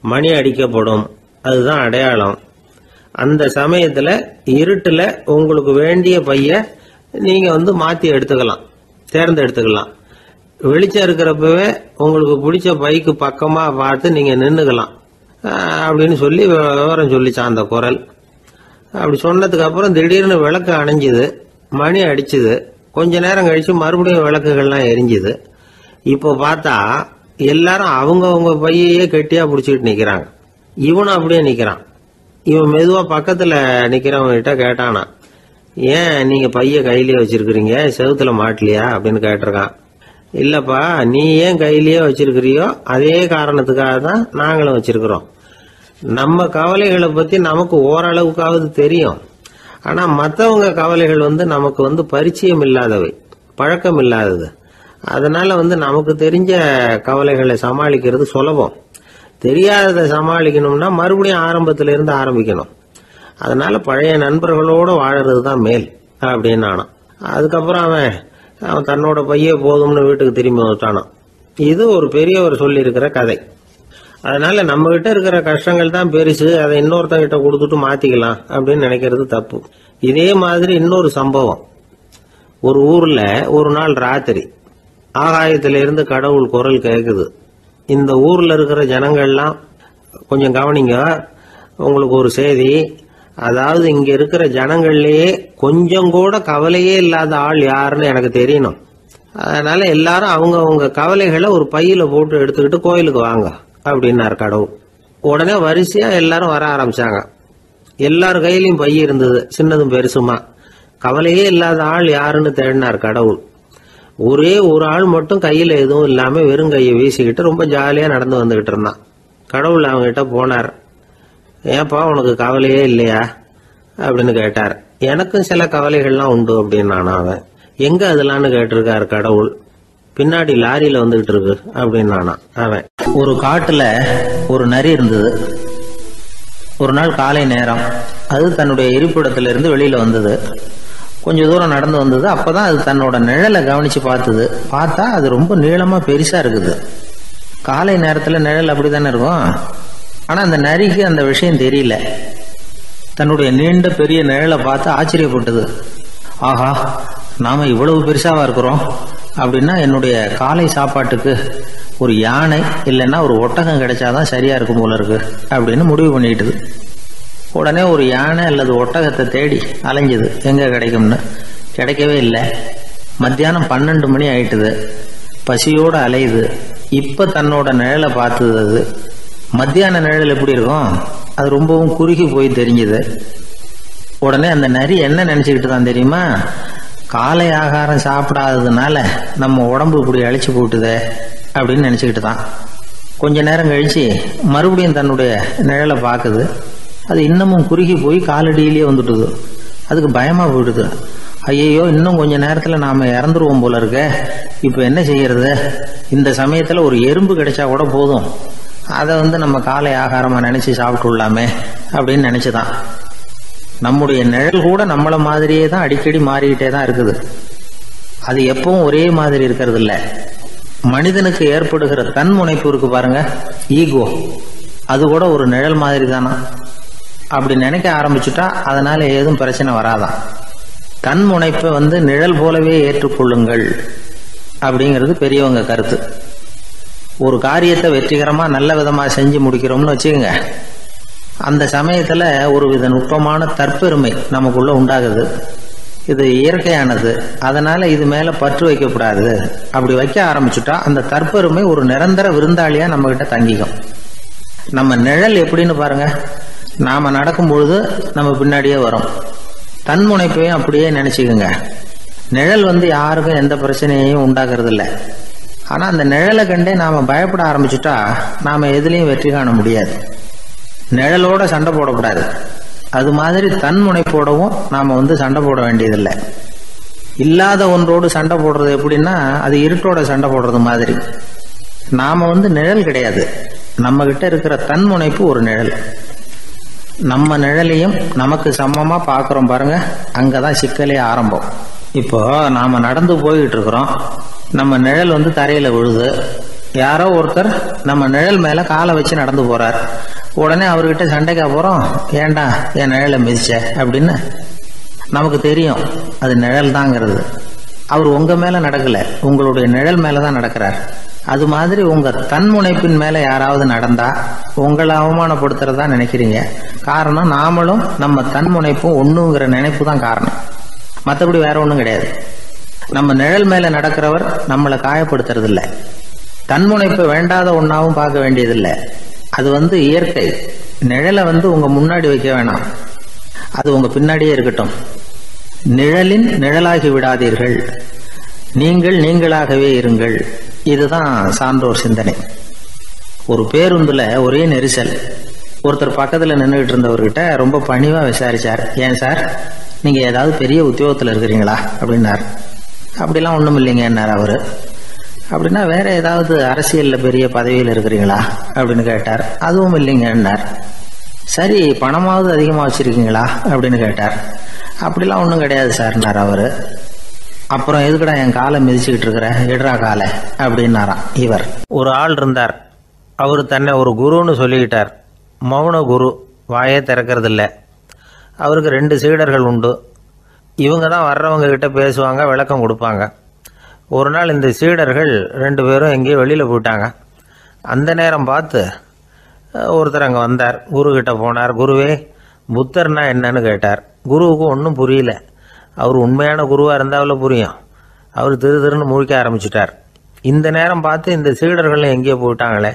மணி அடிக்கப்படும், அதுதான் அடையாளம். அந்த சமயத்துல இருட்டுல உங்களுக்கு வேண்டிய பைய நீங்க மாத்தி எடுத்துக்கலாம், தேர்ந்தெடுத்துக்கலாம். வெளிச்சம் இருக்கிறப்பவே உங்களுக்கு பிடிச்ச பைக்கு பக்கமா பார்த்து நீங்க நின்னுக்கலாம் அப்படின்னு சொல்லி விவரம் சொல்லிச்சான் அந்த குரல். அப்படி சொன்னதுக்கு அப்புறம் திடீர்னு விளக்கு அணைஞ்சுது, மணி அடிச்சுது. கொஞ்ச நேரம் கழிச்சு மறுபடியும் விளக்குகள்லாம் எரிஞ்சுது. இப்போ பார்த்தா எல்லாரும் அவங்கவுங்க பையையே கெட்டியா பிடிச்சிக்கிட்டு நிக்கிறாங்க. இவனும் அப்படியே நிக்கிறான். இவன் மெதுவா பக்கத்துல நிக்கிறவங்கிட்ட கேட்டானா, ஏன் நீங்க பைய கையிலேயே வச்சிருக்கிறீங்க, செவுத்துல மாட்டலையா அப்படின்னு கேட்டிருக்கான். இல்லப்பா, நீ ஏன் கையிலேயே வச்சிருக்கிறியோ அதே காரணத்துக்காக தான் நாங்களும் வச்சிருக்கிறோம். நம்ம கவலைகளை பத்தி நமக்கு ஓரளவுக்காவது தெரியும். ஆனா மற்றவங்க கவலைகள் நமக்கு பரிச்சயம் இல்லாதவை, பழக்கம் இல்லாதது. அதனால நமக்கு தெரிஞ்ச கவலைகளை சமாளிக்கிறது சுலபம். தெரியாததை சமாளிக்கணும்னா மறுபடியும் ஆரம்பத்தில இருந்து ஆரம்பிக்கணும். அதனால பழைய நண்பர்களோட வாழறது தான் மேல் அப்படின்னு நானான். அதுக்கப்புறம் அவன் தன்னோட பைய போதும்னு வீட்டுக்கு திரும்பி வந்துட்டானான். இது ஒரு பெரியவர் சொல்லி இருக்கிற கதை. அதனால நம்ம கிட்ட இருக்கிற கஷ்டங்கள் தான் பெருசு, அதை இன்னொருத்தங்கிட்ட கொடுத்துட்டு மாத்திக்கலாம் அப்படின்னு நினைக்கிறது தப்பு. இதே மாதிரி இன்னொரு சம்பவம். ஒரு ஊர்ல ஒரு நாள் ராத்திரி ஆகாயத்திலிருந்து கடவுள் குரல் கேக்குது. இந்த ஊர்ல இருக்கிற ஜனங்கள்லாம் கொஞ்சம் கவனிங்க, உங்களுக்கு ஒரு செய்தி. அதாவது இங்க இருக்கிற ஜனங்கள்லயே கொஞ்சம் கூட கவலையே இல்லாத ஆள் யாருன்னு எனக்கு தெரியணும். அதனால எல்லாரும் அவங்க கவலைகளை ஒரு பையில போட்டு எடுத்துக்கிட்டு கோயிலுக்கு வாங்க அப்படின்னாரு கடவுள். உடனே வரிசையா எல்லாரும் வர ஆரம்பிச்சாங்க. எல்லார் கையிலயும் பை இருந்தது, சின்னதும் பெருசுமா. கவலையே இல்லாத ஆள் யாருன்னு தேடினார் கடவுள். ஒரே ஒரு ஆள் மட்டும் கையில எதுவும் இல்லாம வெறும் கையை வீசிக்கிட்டு ரொம்ப ஜாலியா நடந்து வந்துகிட்டு இருந்தான். கடவுள் அவங்ககிட்ட போனார். ஏன்பா உனக்கு கவலையே இல்லையா அப்படின்னு கேட்டார். எனக்கும் சில கவலைகள்லாம் உண்டு அப்படின்னு அவன். எங்க அதெல்லாம்னு கேட்டிருக்காரு கடவுள். பின்னாடி லாரியில வந்துகிட்டு இருக்கு அப்படின்னு அவன். ஒரு காட்டுல ஒரு நரி இருந்தது. ஒரு நாள் காலை நேரம் அது தன்னுடைய இருப்பிடத்திலிருந்து வெளியில வந்தது. கொஞ்ச தூரம் நடந்து வந்தது. அப்பதான் அது தன்னோட நிழலை கவனிச்சு பார்த்தது. பார்த்தா அது ரொம்ப நீளமா பெருசா இருக்குது. காலை நேரத்துல நிழல் அப்படித்தானே இருக்கும். ஆனா அந்த நரிக்கு அந்த விஷயம் தெரியல. தன்னுடைய நீண்ட பெரிய நிழலை பார்த்து ஆச்சரியப்பட்டது. ஆஹா, நாம இவ்வளவு பெருசாவா இருக்கிறோம் அப்படின்னா என்னுடைய காலை சாப்பாட்டுக்கு ஒரு யானை இல்லைன்னா ஒரு ஒட்டகம் கிடைச்சாதான் சரியா இருக்கும் போல இருக்கு அப்படின்னு முடிவு பண்ணிட்டுது. உடனே ஒரு யானை அல்லது ஒட்டகத்தை தேடி அலைஞ்சது, எங்க கிடைக்கும்னு. கிடைக்கவே இல்லை. மத்தியானம் 12 மணி ஆயிட்டுது. பசியோட அலையுது. இப்ப தன்னோட நிழலை பார்த்தது. அது மத்தியான நிழல் எப்படி இருக்கும், அது ரொம்பவும் குறுகி போய் தெரிஞ்சுது. உடனே அந்த நரி என்ன நினைச்சுக்கிட்டு தான் தெரியுமா, காலை ஆகாரம் சாப்பிடாததுனால நம்ம உடம்பு இப்படி அழிச்சு போட்டுதே அப்படின்னு நினச்சிக்கிட்டு தான். கொஞ்ச நேரம் கழிச்சு மறுபடியும் தன்னுடைய நிழலை பார்க்குது. அது இன்னமும் குறுகி போய் காலடியிலேயே வந்துட்டுது. அதுக்கு பயமாக போயிடுது. ஐயையோ, இன்னும் கொஞ்ச நேரத்தில் நாம் இறந்துருவோம் போல இருக்க, இப்போ என்ன செய்யறது? இந்த சமயத்தில் ஒரு எறும்பு கிடைச்சா கூட போதும், அதை நம்ம காலை ஆகாரமாக நினச்சி சாப்பிட்டு விடலாமே அப்படின்னு நினச்சிதான். நம்முடைய நிழல் கூட நம்மளை மாதிரியே தான் அடிக்கடி மாறிக்கிட்டே தான் இருக்குது. அது எப்பவும் ஒரே மாதிரி இருக்கிறது இல்லை. மனிதனுக்கு ஏற்படுகிற தன்முனைப்பு இருக்கு பாருங்க, ஈகோ, அது கூட ஒரு நிழல் மாதிரி தானா. அப்படி நினைக்க ஆரம்பிச்சுட்டா அதனால ஏதும் பிரச்சனை வராதான். தன்முனைப்பை நிழல் போலவே ஏற்றுக்கொள்ளுங்கள் அப்படிங்கிறது பெரியவங்க கருத்து. ஒரு காரியத்தை வெற்றிகரமா நல்ல விதமா செஞ்சு முடிக்கிறோம்னு வச்சுக்கோங்க, அந்த சமயத்துல ஒரு வித நுட்பமான தற்பெருமை நமக்குள்ள உண்டாகுது. இது இயற்கையானது, அதனால இது மேல பற்று வைக்கக்கூடாது. அப்படி வைக்க ஆரம்பிச்சுட்டா அந்த தற்பெருமை ஒரு நிரந்தர விருந்தாளியா நம்ம கிட்ட தங்கிக்கும். நம்ம நிழல் எப்படின்னு பாருங்க, நாம நடக்கும் பொழுது நம்ம பின்னாடியே வரும். தன்முனைப்பையும் அப்படியே நினைச்சுக்குங்க. நிழல் யாருக்கும் எந்த பிரச்சனையையும் உண்டாக்குறது இல்லை. ஆனா அந்த நிழலை கண்டே நாம பயப்பட ஆரம்பிச்சுட்டா நாம எதுலையும் வெற்றி காண முடியாது. நிழலோட சண்டை போடக்கூடாது. அது மாதிரி தன்முனைப்போடவும் நாம சண்டை போட வேண்டியதில்லை. இல்லாத ஒன்றோடு சண்டை போடுறது எப்படின்னா, அது இருட்டோட சண்டை போடுறது மாதிரி. நாம நிழல் கிடையாது, நம்ம கிட்ட இருக்கிற தன்முனைப்பு ஒரு நிழல். நம்ம நிழலையும் நமக்கு சமமா பாக்குறோம் பாருங்க, அங்கதான் சிக்கலே ஆரம்பம். இப்போ நாம நடந்து போய்கிட்டு இருக்கிறோம், நம்ம நிழல் தரையில விழுது. யாரோ ஒருத்தர் நம்ம நிழல் மேல காலை வச்சு நடந்து போறார். உடனே அவர்கிட்ட சண்டைக்கா போறோம், ஏண்டா என் நிழலை மிதிச்ச அப்படின்னு. நமக்கு தெரியும் அது நிழல் தாங்கிறது. அவர் உங்க மேல நடக்கல, உங்களுடைய நிழல் மேலதான் நடக்கிறார். அது மாதிரி உங்க தன்முனைப்பின் மேல யாராவது நடந்தா உங்களை அவமானப்படுத்துறதா நினைக்கிறீங்க. காரணம், நாமளும் நம்ம தன்முனைப்பும் ஒண்ணுங்கிற நினைப்பு தான் காரணம், மற்றபடி வேற ஒண்ணும் கிடையாது. நம்ம நிழல் மேல நடக்கிறவர் நம்மளை காயப்படுத்துறது இல்லை. தன்முனைப்பு வேண்டாத ஒன்னாவும் பார்க்க வேண்டியதில்லை. அது இயற்கை. நிழலை உங்க முன்னாடி வைக்க வேணாம், அது உங்க பின்னாடியே இருக்கட்டும். நிழலின் நிழலாகி விடாதீர்கள், நீங்கள் நீங்களாகவே இருங்கள். இதுதான் சான்றோர் சிந்தனை. ஒரு பேருந்துல ஒரே நெரிசல். ஒருத்தர் பக்கத்துல நின்றுகிட்டு இருந்தவர்கிட்ட ரொம்ப பணிவா விசாரிச்சார், ஏன் சார் நீங்க ஏதாவது பெரிய உத்தியோகத்துல இருக்கிறீங்களா அப்படின்னார். அப்படிலாம் ஒண்ணும் இல்லைங்கன்னார் அவரு. அப்படின்னா வேற ஏதாவது அரசியல்ல பெரிய பதவியில் இருக்கிறீங்களா அப்படின்னு கேட்டார். அதுவும் இல்லைங்கன்னார். சரி, பணமாவது அதிகமா வச்சிருக்கீங்களா அப்படின்னு கேட்டார். அப்படிலாம் ஒன்றும் கிடையாது சார்னார் அவரு. அப்புறம் எதுக்குடா என் காலை மிதிச்சுக்கிட்டு இருக்கிற, எடுறா காலை அப்படின்னாராம் இவர். ஒரு ஆள் இருந்தார். அவர் தன்னை ஒரு குருன்னு சொல்லிக்கிட்டார். மௌன குரு, வாயே திறக்கிறதில்ல. அவருக்கு 2 சீடர்கள் உண்டு. இவங்க தான் வர்றவங்க கிட்ட பேசுவாங்க, விளக்கம் கொடுப்பாங்க. ஒரு நாள் இந்த சீடர்கள் 2 பேரும் எங்கேயோ வெளியில் போயிட்டாங்க. அந்த நேரம் பார்த்து ஒருத்தர் அங்கே வந்தார். குரு கிட்ட போனார். குருவே, புத்தர்னா என்னன்னு கேட்டார். குருவுக்கு ஒன்றும் புரியல. அவர் உண்மையான குருவாக இருந்தாவில் புரியும். அவர் திருன்னு முழிக்க ஆரம்பிச்சிட்டார். இந்த நேரம் பார்த்து இந்த சீடர்கள் எங்கேயோ போயிட்டாங்களே,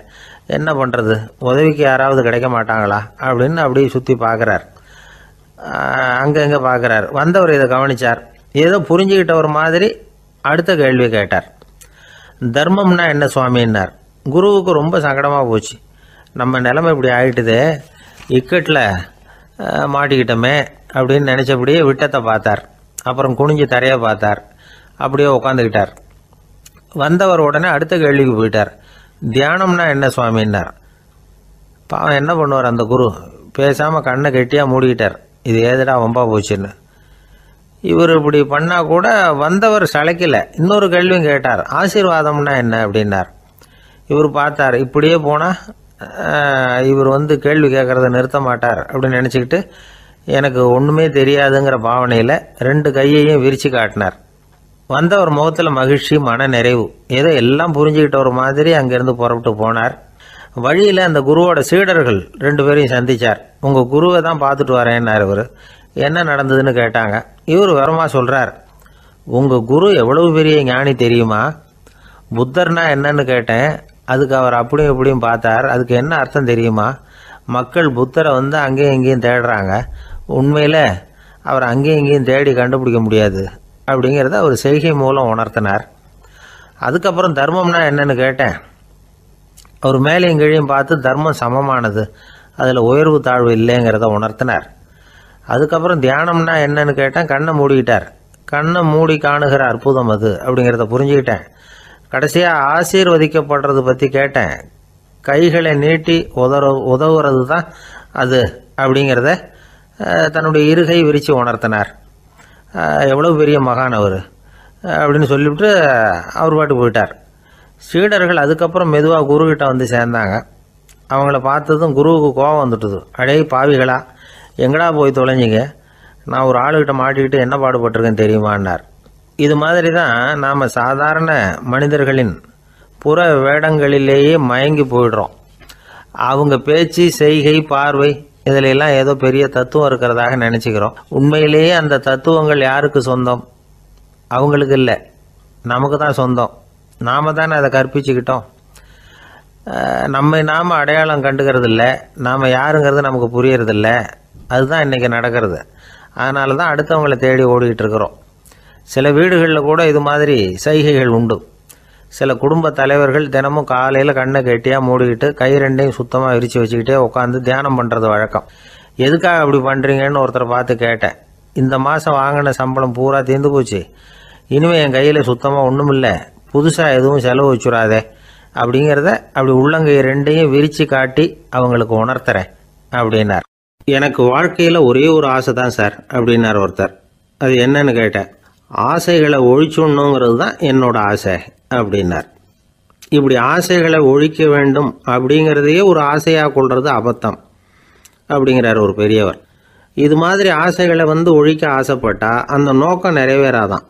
என்ன பண்ணுறது, உதவிக்கு யாராவது கிடைக்க மாட்டாங்களா அப்படின்னு அப்படியே சுற்றி பார்க்குறார். அங்கங்கே பார்க்குறார். வந்தவர் இதை கவனித்தார். ஏதோ புரிஞ்சுக்கிட்ட ஒரு மாதிரி அடுத்த கேள்வி கேட்டார். தர்மம்னா என்ன சுவாமின்னார். குருவுக்கு ரொம்ப சங்கடமாக போச்சு. நம்ம நிலைமை இப்படி ஆயிட்டுதே, இக்கட்டில் மாட்டிக்கிட்டோமே அப்படின்னு நினச்சபடியே விட்டத்தை பார்த்தார். அப்புறம் குனிஞ்சு தரையை பார்த்தார். அப்படியே உட்காந்துக்கிட்டார். வந்தவர் உடனே அடுத்த கேள்விக்கு போயிட்டார். தியானம்னா என்ன சுவாமின்னார். பாவம் என்ன பண்ணுவார் அந்த குரு, பேசாமல் கண்ணை கெட்டியாக மூடிக்கிட்டார். இது ஏதுடா வம்பா போச்சுன்னு. இவர் இப்படி பண்ணால் கூட வந்தவர் சளைக்கல. இன்னொரு கேள்வியும் கேட்டார். ஆசீர்வாதம்னா என்ன அப்படின்னார். இவர் பார்த்தார். இப்படியே போனால் இவர் கேள்வி கேட்குறத நிறுத்த மாட்டார் அப்படின்னு நினச்சிக்கிட்டு எனக்கு ஒன்றுமே தெரியாதுங்கிற பாவனையில் 2 கையையும் விரித்து காட்டினார். வந்தவர் முகத்தில் மகிழ்ச்சி, மன நிறைவு. ஏதோ எல்லாம் புரிஞ்சுக்கிட்ட ஒரு மாதிரி அங்கேருந்து புறப்பட்டு போனார். வழியில் அந்த குருவோட சீடர்கள் 2 பேரையும் சந்திச்சார். உங்கள் குருவை தான் பார்த்துட்டு வரேன்னார் இவர். என்ன நடந்ததுன்னு கேட்டாங்க. இவர் விவரமாக சொல்கிறார். உங்கள் குரு எவ்வளவு பெரிய ஞானி தெரியுமா? புத்தர்னா என்னன்னு கேட்டேன். அதுக்கு அவர் அப்படியும் இப்படியும் பார்த்தார். அதுக்கு என்ன அர்த்தம் தெரியுமா? மக்கள் புத்தரை அங்கேயும் இங்கேயும் தேடுறாங்க. உண்மையில் அவர் அங்கேயும் இங்கேயும் தேடி கண்டுபிடிக்க முடியாது. அப்படிங்கிறத அவர் செய்கை மூலம் உணர்த்தினார். அதுக்கப்புறம் தர்மம்னா என்னன்னு கேட்டேன். அவர் மேலேயும் கீழையும் பார்த்து தர்மம் சமமானது, அதில் உயர்வு தாழ்வு இல்லைங்கிறத உணர்த்தினார். அதுக்கப்புறம் தியானம்னா என்னன்னு கேட்டேன். கண்ணை மூடிக்கிட்டார். கண்ணை மூடி காணுகிற அற்புதம் அது அப்படிங்கிறத புரிஞ்சுக்கிட்டேன். கடைசியாக ஆசீர்வதிக்கப்படுறது பற்றி கேட்டேன். கைகளை நீட்டி உதவுறது தான் அது அப்படிங்கிறத தன்னுடைய இருகை விரித்து உணர்த்தினார். எவ்வளோ பெரிய மகான் அவர் அப்படின்னு சொல்லிவிட்டு அவர் பாட்டு போயிட்டார். சீடர்கள் அதுக்கப்புறம் மெதுவாக குருக்கிட்ட வந்து சேர்ந்தாங்க. அவங்கள பார்த்ததும் குருவுக்கு கோபம் வந்துட்டுது. அடே பாவிகளா, எங்கடா போய் தொலைஞ்சிங்க, நான் ஒரு ஆளுகிட்ட மாட்டிக்கிட்டு என்ன பாடுபட்டிருக்கேன் தெரியுமான்னார். இது மாதிரி தான் நாம் சாதாரண மனிதர்களின் புற வேடங்களிலேயே மயங்கி போயிடுறோம். அவங்க பேச்சு, செய்கை, பார்வை இதிலெல்லாம் ஏதோ பெரிய தத்துவம் இருக்கிறதாக நினச்சிக்கிறோம். உண்மையிலேயே அந்த தத்துவங்கள் யாருக்கு சொந்தம்? அவங்களுக்கு இல்லை, நமக்கு தான் சொந்தம். நாம் தானே அதை கற்பிச்சுக்கிட்டோம். நம்மை நாம் அடையாளம் கண்டுக்கிறது இல்லை, நாம் யாருங்கிறது நமக்கு புரியறதில்ல. அதுதான் இன்றைக்கி நடக்கிறது. அதனால தான் அடுத்தவங்களை தேடி ஓடிக்கிட்டு இருக்கிறோம். சில வீடுகளில் கூட இது மாதிரி சைகைகள் உண்டு. சில குடும்ப தலைவர்கள் தினமும் காலையில் கண்ணை கெட்டியாக மூடிக்கிட்டு கை ரெண்டையும் சுத்தமாக விரித்து வச்சுக்கிட்டே உட்காந்து தியானம் பண்ணுறது வழக்கம். எதுக்காக அப்படி பண்ணுறீங்கன்னு ஒருத்தரை பார்த்து கேட்டேன். இந்த மாதம் வாங்கின சம்பளம் பூரா தீர்ந்து போச்சு, இனிமேல் என் கையில் சுத்தமாக ஒன்றும் இல்லை, புதுசாக எதுவும் செலவு வச்சுடாதே அப்படிங்கிறத அப்படி உள்ளங்கை ரெண்டையும் விரித்து காட்டி அவங்களுக்கு உணர்த்துறேன் அப்படின்னார். எனக்கு வாழ்க்கையில் ஒரே ஒரு ஆசை தான் சார் அப்படின்னார் ஒருத்தர். அது என்னன்னு கேட்டேன். ஆசைகளை ஒழிச்சுடணுங்கிறது தான் என்னோட ஆசை அப்படின்னார். இப்படி ஆசைகளை ஒழிக்க வேண்டும் அப்படிங்கிறதையே ஒரு ஆசையாக கொள்வது அபத்தம் அப்படிங்கிறார் ஒரு பெரியவர். இது மாதிரி ஆசைகளை ஒழிக்க ஆசைப்பட்டால் அந்த நோக்கம் நிறைவேறாதான்.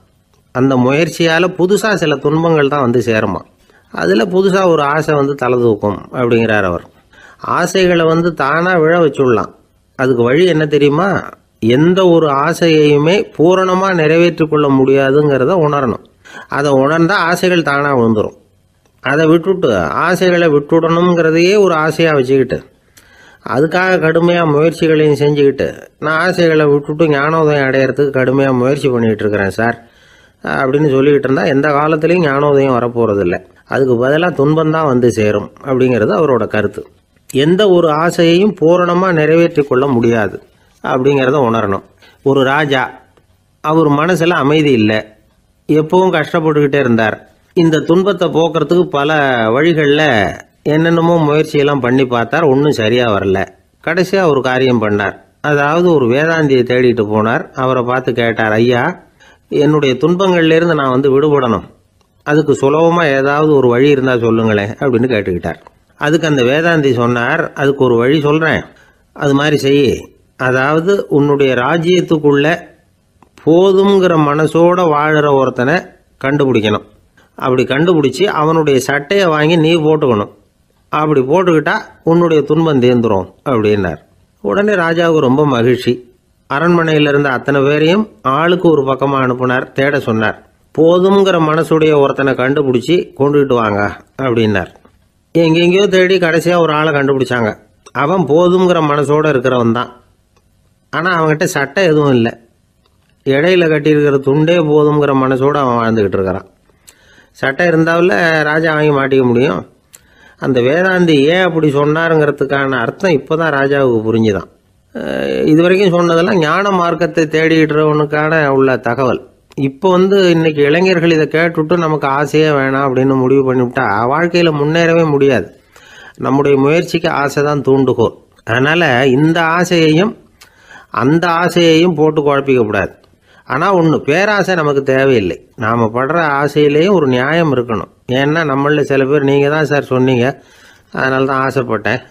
அந்த முயற்சியால் புதுசாக சில துன்பங்கள் தான் சேருமா. அதில் புதுசாக ஒரு ஆசை தலை தூக்கும் அப்படிங்கிறார் அவர். ஆசைகளை தானாக விழ வச்சுடலாம். அதுக்கு வழி என்ன தெரியுமா? எந்த ஒரு ஆசையையுமே பூரணமாக நிறைவேற்றி கொள்ள முடியாதுங்கிறத உணரணும். அதை உணர்ந்தால் ஆசைகள் தானாக விழுந்துடும். அதை விட்டுட்டு ஆசைகளை விட்டுடணுங்கிறதையே ஒரு ஆசையாக வச்சுக்கிட்டு அதுக்காக கடுமையாக முயற்சிகளையும் செஞ்சுக்கிட்டு நான் ஆசைகளை விட்டுட்டு ஞானோதயம் அடையிறதுக்கு கடுமையாக முயற்சி பண்ணிகிட்டு இருக்கிறேன் சார் அப்படின்னு சொல்லிக்கிட்டு இருந்தால் எந்த காலத்துலேயும் ஞானோதயம் வரப்போகிறதில்ல. அதுக்கு பதிலாக துன்பந்தான் சேரும் அப்படிங்கிறது அவரோட கருத்து. எந்த ஒரு ஆசையையும் பூரணமாக நிறைவேற்றி கொள்ள முடியாது அப்படிங்கிறத உணரணும். ஒரு ராஜா, அவர் மனசில் அமைதி இல்லை, எப்பவும் கஷ்டப்பட்டுக்கிட்டே இருந்தார். இந்த துன்பத்தை போக்குறதுக்கு பல வழிகளில் என்னென்னமோ முயற்சியெல்லாம் பண்ணி பார்த்தார். ஒன்றும் சரியாக வரல. கடைசியாக ஒரு காரியம் பண்ணார். அதாவது ஒரு வேதாந்தியை தேடிட்டு போனார். அவரை பார்த்து கேட்டார், ஐயா, என்னுடைய துன்பங்கள்லேருந்து நான் விடுபடணும், அதுக்கு சுலபமாக ஏதாவது ஒரு வழி இருந்தால் சொல்லுங்களேன் அப்படின்னு கேட்டுக்கிட்டார். அதுக்கு அந்த வேதாந்தி சொன்னார், அதுக்கு ஒரு வழி சொல்கிறேன், அது மாதிரி செய். அதாவது உன்னுடைய ராஜ்யத்துக்குள்ள போதுங்கிற மனசோட வாழுற ஒருத்தனை கண்டுபிடிக்கணும். அப்படி கண்டுபிடிச்சி அவனுடைய சட்டையை வாங்கி நீ போட்டுக்கணும். அப்படி போட்டுக்கிட்டா உன்னுடைய துன்பம் தீர்ந்துரும் அப்படின்னார். உடனே ராஜாவுக்கு ரொம்ப மகிழ்ச்சி. அரண்மனையில் இருந்த அத்தனை பேரையும் ஆளுக்கு ஒரு பக்கமாக அனுப்புனார், தேட சொன்னார். போதுங்கிற மனசுடைய ஒருத்தனை கண்டுபிடிச்சி கொண்டுகிட்டு வாங்க அப்படின்னார். எங்கெங்கேயோ தேடி கடைசியாக ஒரு ஆளை கண்டுபிடிச்சாங்க. அவன் போதுங்கிற மனசோடு இருக்கிறவன் தான். ஆனால் அவன்கிட்ட சட்டை எதுவும் இல்லை. இடையில கட்டியிருக்கிற துண்டே போதுங்கிற மனசோடு அவன் வாழ்ந்துக்கிட்டு இருக்கிறான். சட்டை இருந்தாவில் ராஜா வாங்கி மாட்டிக்க முடியும். அந்த வேதாந்தி ஏன் அப்படி சொன்னாருங்கிறதுக்கான அர்த்தம் இப்போ தான் ராஜாவுக்கு புரிஞ்சுதான். இது வரைக்கும் சொன்னதெல்லாம் ஞான மார்க்கத்தை தேடிக்கிறவனுக்கான உள்ள தகவல். இப்போ இன்னைக்கு இளைஞர்கள் இதை கேட்டுவிட்டு நமக்கு ஆசையே வேணாம் அப்படின்னு முடிவு பண்ணிவிட்டா வாழ்க்கையில் முன்னேறவே முடியாது. நம்முடைய முயற்சிக்கு ஆசை தான் தூண்டுகோல். அதனால் இந்த ஆசையையும் அந்த ஆசையையும் போட்டு குழப்பிக்கக்கூடாது. ஆனால் ஒன்று, பேராசை நமக்கு தேவையில்லை. நாம் படுற ஆசையிலேயும் ஒரு நியாயம் இருக்கணும். ஏன்னா நம்மளில் சில பேர் நீங்கள் தான் சார் சொன்னீங்க, அதனால தான் ஆசைப்பட்டேன்,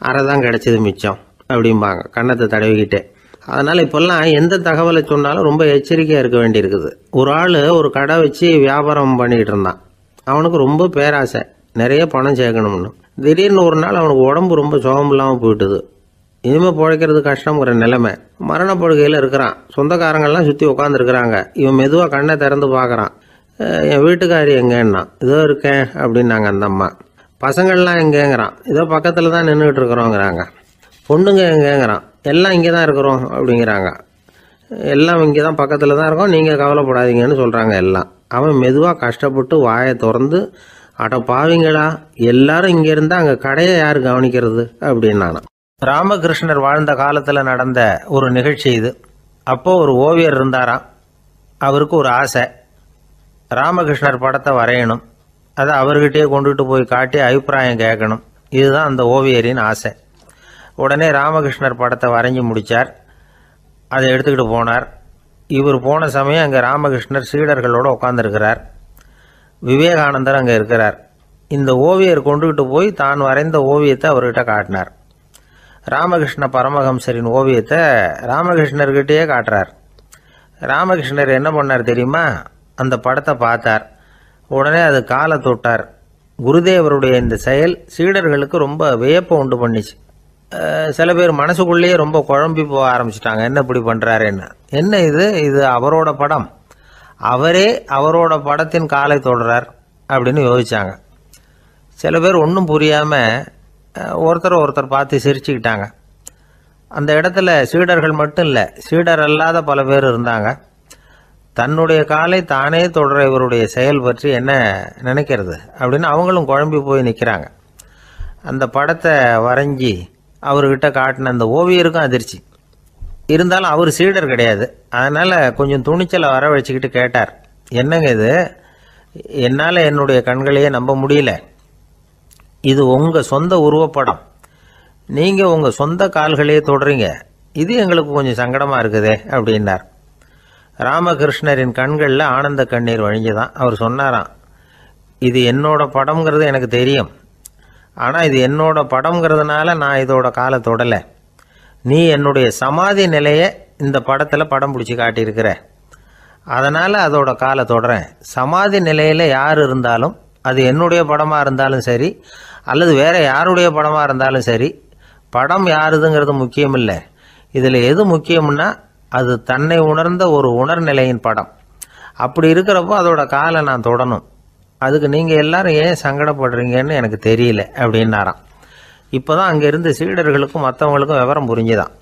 அரை தான் கிடச்சிது மிச்சம் அப்படிம்பாங்க கன்னத்தை தடவிக்கிட்டே. அதனால் இப்போல்லாம் எந்த தகவலை சொன்னாலும் ரொம்ப எச்சரிக்கையாக இருக்க வேண்டியிருக்குது. ஒரு ஆள் ஒரு கடை வச்சு வியாபாரம் பண்ணிக்கிட்டு இருந்தான். அவனுக்கு ரொம்ப பேராசை, நிறைய பணம் சேர்க்கணும்னு. திடீர்னு ஒரு நாள் அவனுக்கு உடம்பு ரொம்ப சுகம் இல்லாமல் போயிட்டுது. இனிமேல் பிழைக்கிறது கஷ்டங்கிற நிலைமை. மரணப்படுகையில் இருக்கிறான். சொந்தக்காரங்கள்லாம் சுற்றி உட்காந்துருக்குறாங்க. இவன் மெதுவாக கண்ணை திறந்து பார்க்குறான். என் வீட்டுக்காரி எங்கேன்னா, இதோ இருக்கேன் அப்படின்னாங்க அந்த அம்மா. பசங்கள்லாம் எங்கேங்கிறான். இதோ பக்கத்தில் தான் நின்றுக்கிட்டு இருக்கிறோங்கிறாங்க. பொண்ணுங்க எங்கேங்கிறான். எல்லாம் இங்கே தான் இருக்கிறோம் அப்படிங்கிறாங்க. எல்லாம் இங்கே தான் பக்கத்தில் தான் இருக்கோம், நீங்கள் கவலைப்படாதீங்கன்னு சொல்கிறாங்க எல்லாம். அவன் மெதுவாக கஷ்டப்பட்டு வாயை திறந்து, அட பாவிங்களா, எல்லாரும் இங்கே இருந்தால் அங்கே கடையை யார் கவனிக்கிறது அப்படின்னானா. ராமகிருஷ்ணர் வாழ்ந்த காலத்தில் நடந்த ஒரு நிகழ்ச்சி இது. அப்போது ஒரு ஓவியர் இருந்தாராம். அவருக்கு ஒரு ஆசை, ராமகிருஷ்ணர் படத்தை வரையணும், அதை அவர்கிட்டயே கொண்டுட்டு போய் காட்டி அபிப்பிராயம் கேட்கணும். இதுதான் அந்த ஓவியரின் ஆசை. உடனே ராமகிருஷ்ணர் படத்தை வரைஞ்சி முடித்தார். அதை எடுத்துக்கிட்டு போனார். இவர் போன சமயம் அங்கே ராமகிருஷ்ணர் சீடர்களோடு உட்காந்துருக்கிறார். விவேகானந்தர் அங்கே இருக்கிறார். இந்த ஓவியர் கொண்டுகிட்டு போய் தான் வரைந்த ஓவியத்தை அவர்கிட்ட காட்டினார். ராமகிருஷ்ண பரமஹம்சரின் ஓவியத்தை ராமகிருஷ்ணர்கிட்டயே காட்டுறார். ராமகிருஷ்ணர் என்ன பண்ணார் தெரியுமா? அந்த படத்தை பார்த்தார். உடனே அது காலை தொட்டார். குருதேவருடைய இந்த செயல் சீடர்களுக்கு ரொம்ப வியப்பை உண்டு பண்ணிச்சு. சில பேர் மனசுக்குள்ளேயே ரொம்ப குழம்பி போக ஆரம்பிச்சிட்டாங்க, என்ன இப்படி பண்ணுறாருன்னு. என்ன இது அவரோட படம், அவரே அவரோட படத்தின் காலை தொடுறார் அப்படின்னு யோசிச்சாங்க. சில பேர் ஒன்றும் புரியாமல் ஒருத்தர் பார்த்து சிரிச்சுக்கிட்டாங்க. அந்த இடத்துல சீடர்கள் மட்டும் இல்லை, சீடர் அல்லாத பல பேர் இருந்தாங்க. தன்னுடைய காலை தானே தொடர இவருடைய செயல் பற்றி என்ன நினைக்கிறது அப்படின்னு அவங்களும் குழம்பி போய் நிற்கிறாங்க. அந்த படத்தை வரைஞ்சி அவர்கிட்ட காட்டின அந்த ஓவியருக்கும் அதிர்ச்சி. இருந்தாலும் அவர் சீடர் கிடையாது. அதனால் கொஞ்சம் துணிச்சலை வர வச்சுக்கிட்டு கேட்டார், என்னங்க இது, என்னால் என்னுடைய கண்களையே நம்ப முடியல, இது உங்கள் சொந்த உருவப்படம், நீங்கள் உங்கள் சொந்த கால்களையே தொடுறீங்க, இது எங்களுக்கு கொஞ்சம் சங்கடமாக இருக்குதே அப்படின்னார். ராமகிருஷ்ணரின் கண்களில் ஆனந்த கண்ணீர் வழிஞ்சுதான். அவர் சொன்னாராம், இது என்னோட படம்ங்கிறது எனக்கு தெரியும், ஆனால் இது என்னோட படம்ங்கிறதுனால நான் இதோட காலை தொடலை. நீ என்னுடைய சமாதி நிலையை இந்த படத்தில் படம் பிடிச்சி காட்டியிருக்கிற, அதனால் அதோட காலை தொடறேன். சமாதி நிலையில் யார் இருந்தாலும், அது என்னுடைய படமாக இருந்தாலும் சரி அல்லது வேறு யாருடைய படமாக இருந்தாலும் சரி, படம் யாருதுங்கிறது முக்கியம் இல்லை. இதில் எது முக்கியம்னா அது தன்னை உணர்ந்த ஒரு உணர்நிலையின் படம். அப்படி இருக்கிறப்போ அதோட காலை நான் தொடணும். அதுக்கு நீங்கள் எல்லாரும் ஏன் சங்கடப்படுறீங்கன்னு எனக்கு தெரியல அப்படின்னாராம். இப்போ தான் அங்கே இருந்த சீடர்களுக்கும் மற்றவங்களுக்கும் விவரம் புரிஞ்சுதான்.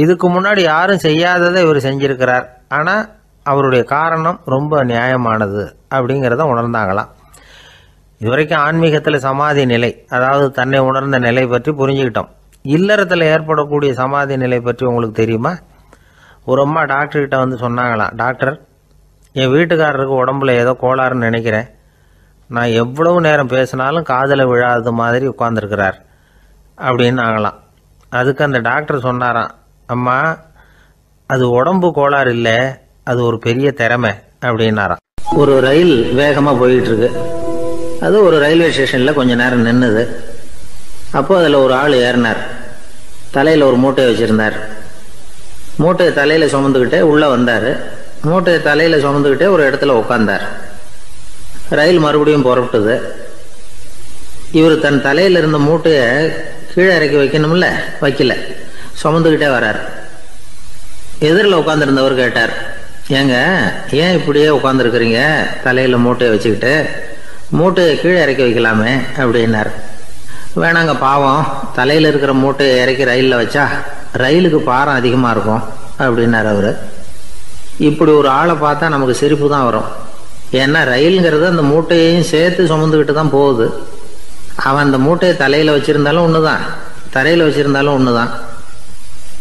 இதுக்கு முன்னாடி யாரும் செய்யாததை இவர் செஞ்சிருக்கிறார், ஆனால் அவருடைய காரணம் ரொம்ப நியாயமானது அப்படிங்கிறத உணர்ந்தாங்களாம். இதுவரைக்கும் ஆன்மீகத்தில் சமாதி நிலை, அதாவது தன்னை உணர்ந்த நிலை பற்றி புரிஞ்சுக்கிட்டோம். இல்லறத்தில் ஏற்படக்கூடிய சமாதி நிலை பற்றி உங்களுக்கு தெரியுமா? ஒரு அம்மா டாக்டர்கிட்ட வந்து சொன்னாங்களாம், டாக்டர், என் வீட்டுக்காரருக்கு உடம்புல ஏதோ கோளாறுன்னு நினைக்கிறேன், நான் எவ்வளவு நேரம் பேசினாலும் காதில் விழாத மாதிரி உட்காந்துருக்கிறார் அப்படின்னு ஆகலாம். அதுக்கு அந்த டாக்டர் சொன்னாராம், அம்மா, அது உடம்பு கோளாறு இல்லை, அது ஒரு பெரிய திறமை அப்படின்னாராம். ஒரு ரயில் வேகமாக போயிட்டு இருக்கு. அது ஒரு ரயில்வே ஸ்டேஷனில் கொஞ்ச நேரம் நின்றுது. அப்போ அதில் ஒரு ஆள் ஏறினார். தலையில் ஒரு மூட்டையை வச்சுருந்தார். மூட்டையை தலையில் சுமந்துக்கிட்டே உள்ளே வந்தார். மூட்டையை தலையில் சுமந்துக்கிட்டே ஒரு இடத்துல உட்காந்தார். ரயில் மறுபடியும் புறப்பட்டது. இவர் தன் தலையில் இருந்த மூட்டையை கீழே இறக்கி வைக்கணும்ல, வைக்கல, சுமந்துக்கிட்டே வர்றார். எதிரில் உட்காந்துருந்தவர் கேட்டார், ஏங்க ஏன் இப்படியே உட்காந்துருக்குறீங்க தலையில் மூட்டையை வச்சுக்கிட்டு, மூட்டையை கீழே இறக்கி வைக்கலாமே அப்படின்னார். வேணாங்க, பாவம், தலையில் இருக்கிற மூட்டையை இறக்கி ரயிலில் வச்சா ரயிலுக்கு பாரம் அதிகமாக இருக்கும் அப்படின்னார் அவர். இப்படி ஒரு ஆளை பார்த்தா நமக்கு சிரிப்பு தான் வரும். ஏன்னா ரயிலுங்கிறது அந்த மூட்டையையும் சேர்த்து சுமந்துக்கிட்டு தான் போகுது. அவன் அந்த மூட்டையை தலையில் வச்சுருந்தாலும் ஒன்று தான், தரையில் வச்சுருந்தாலும் ஒன்று தான்.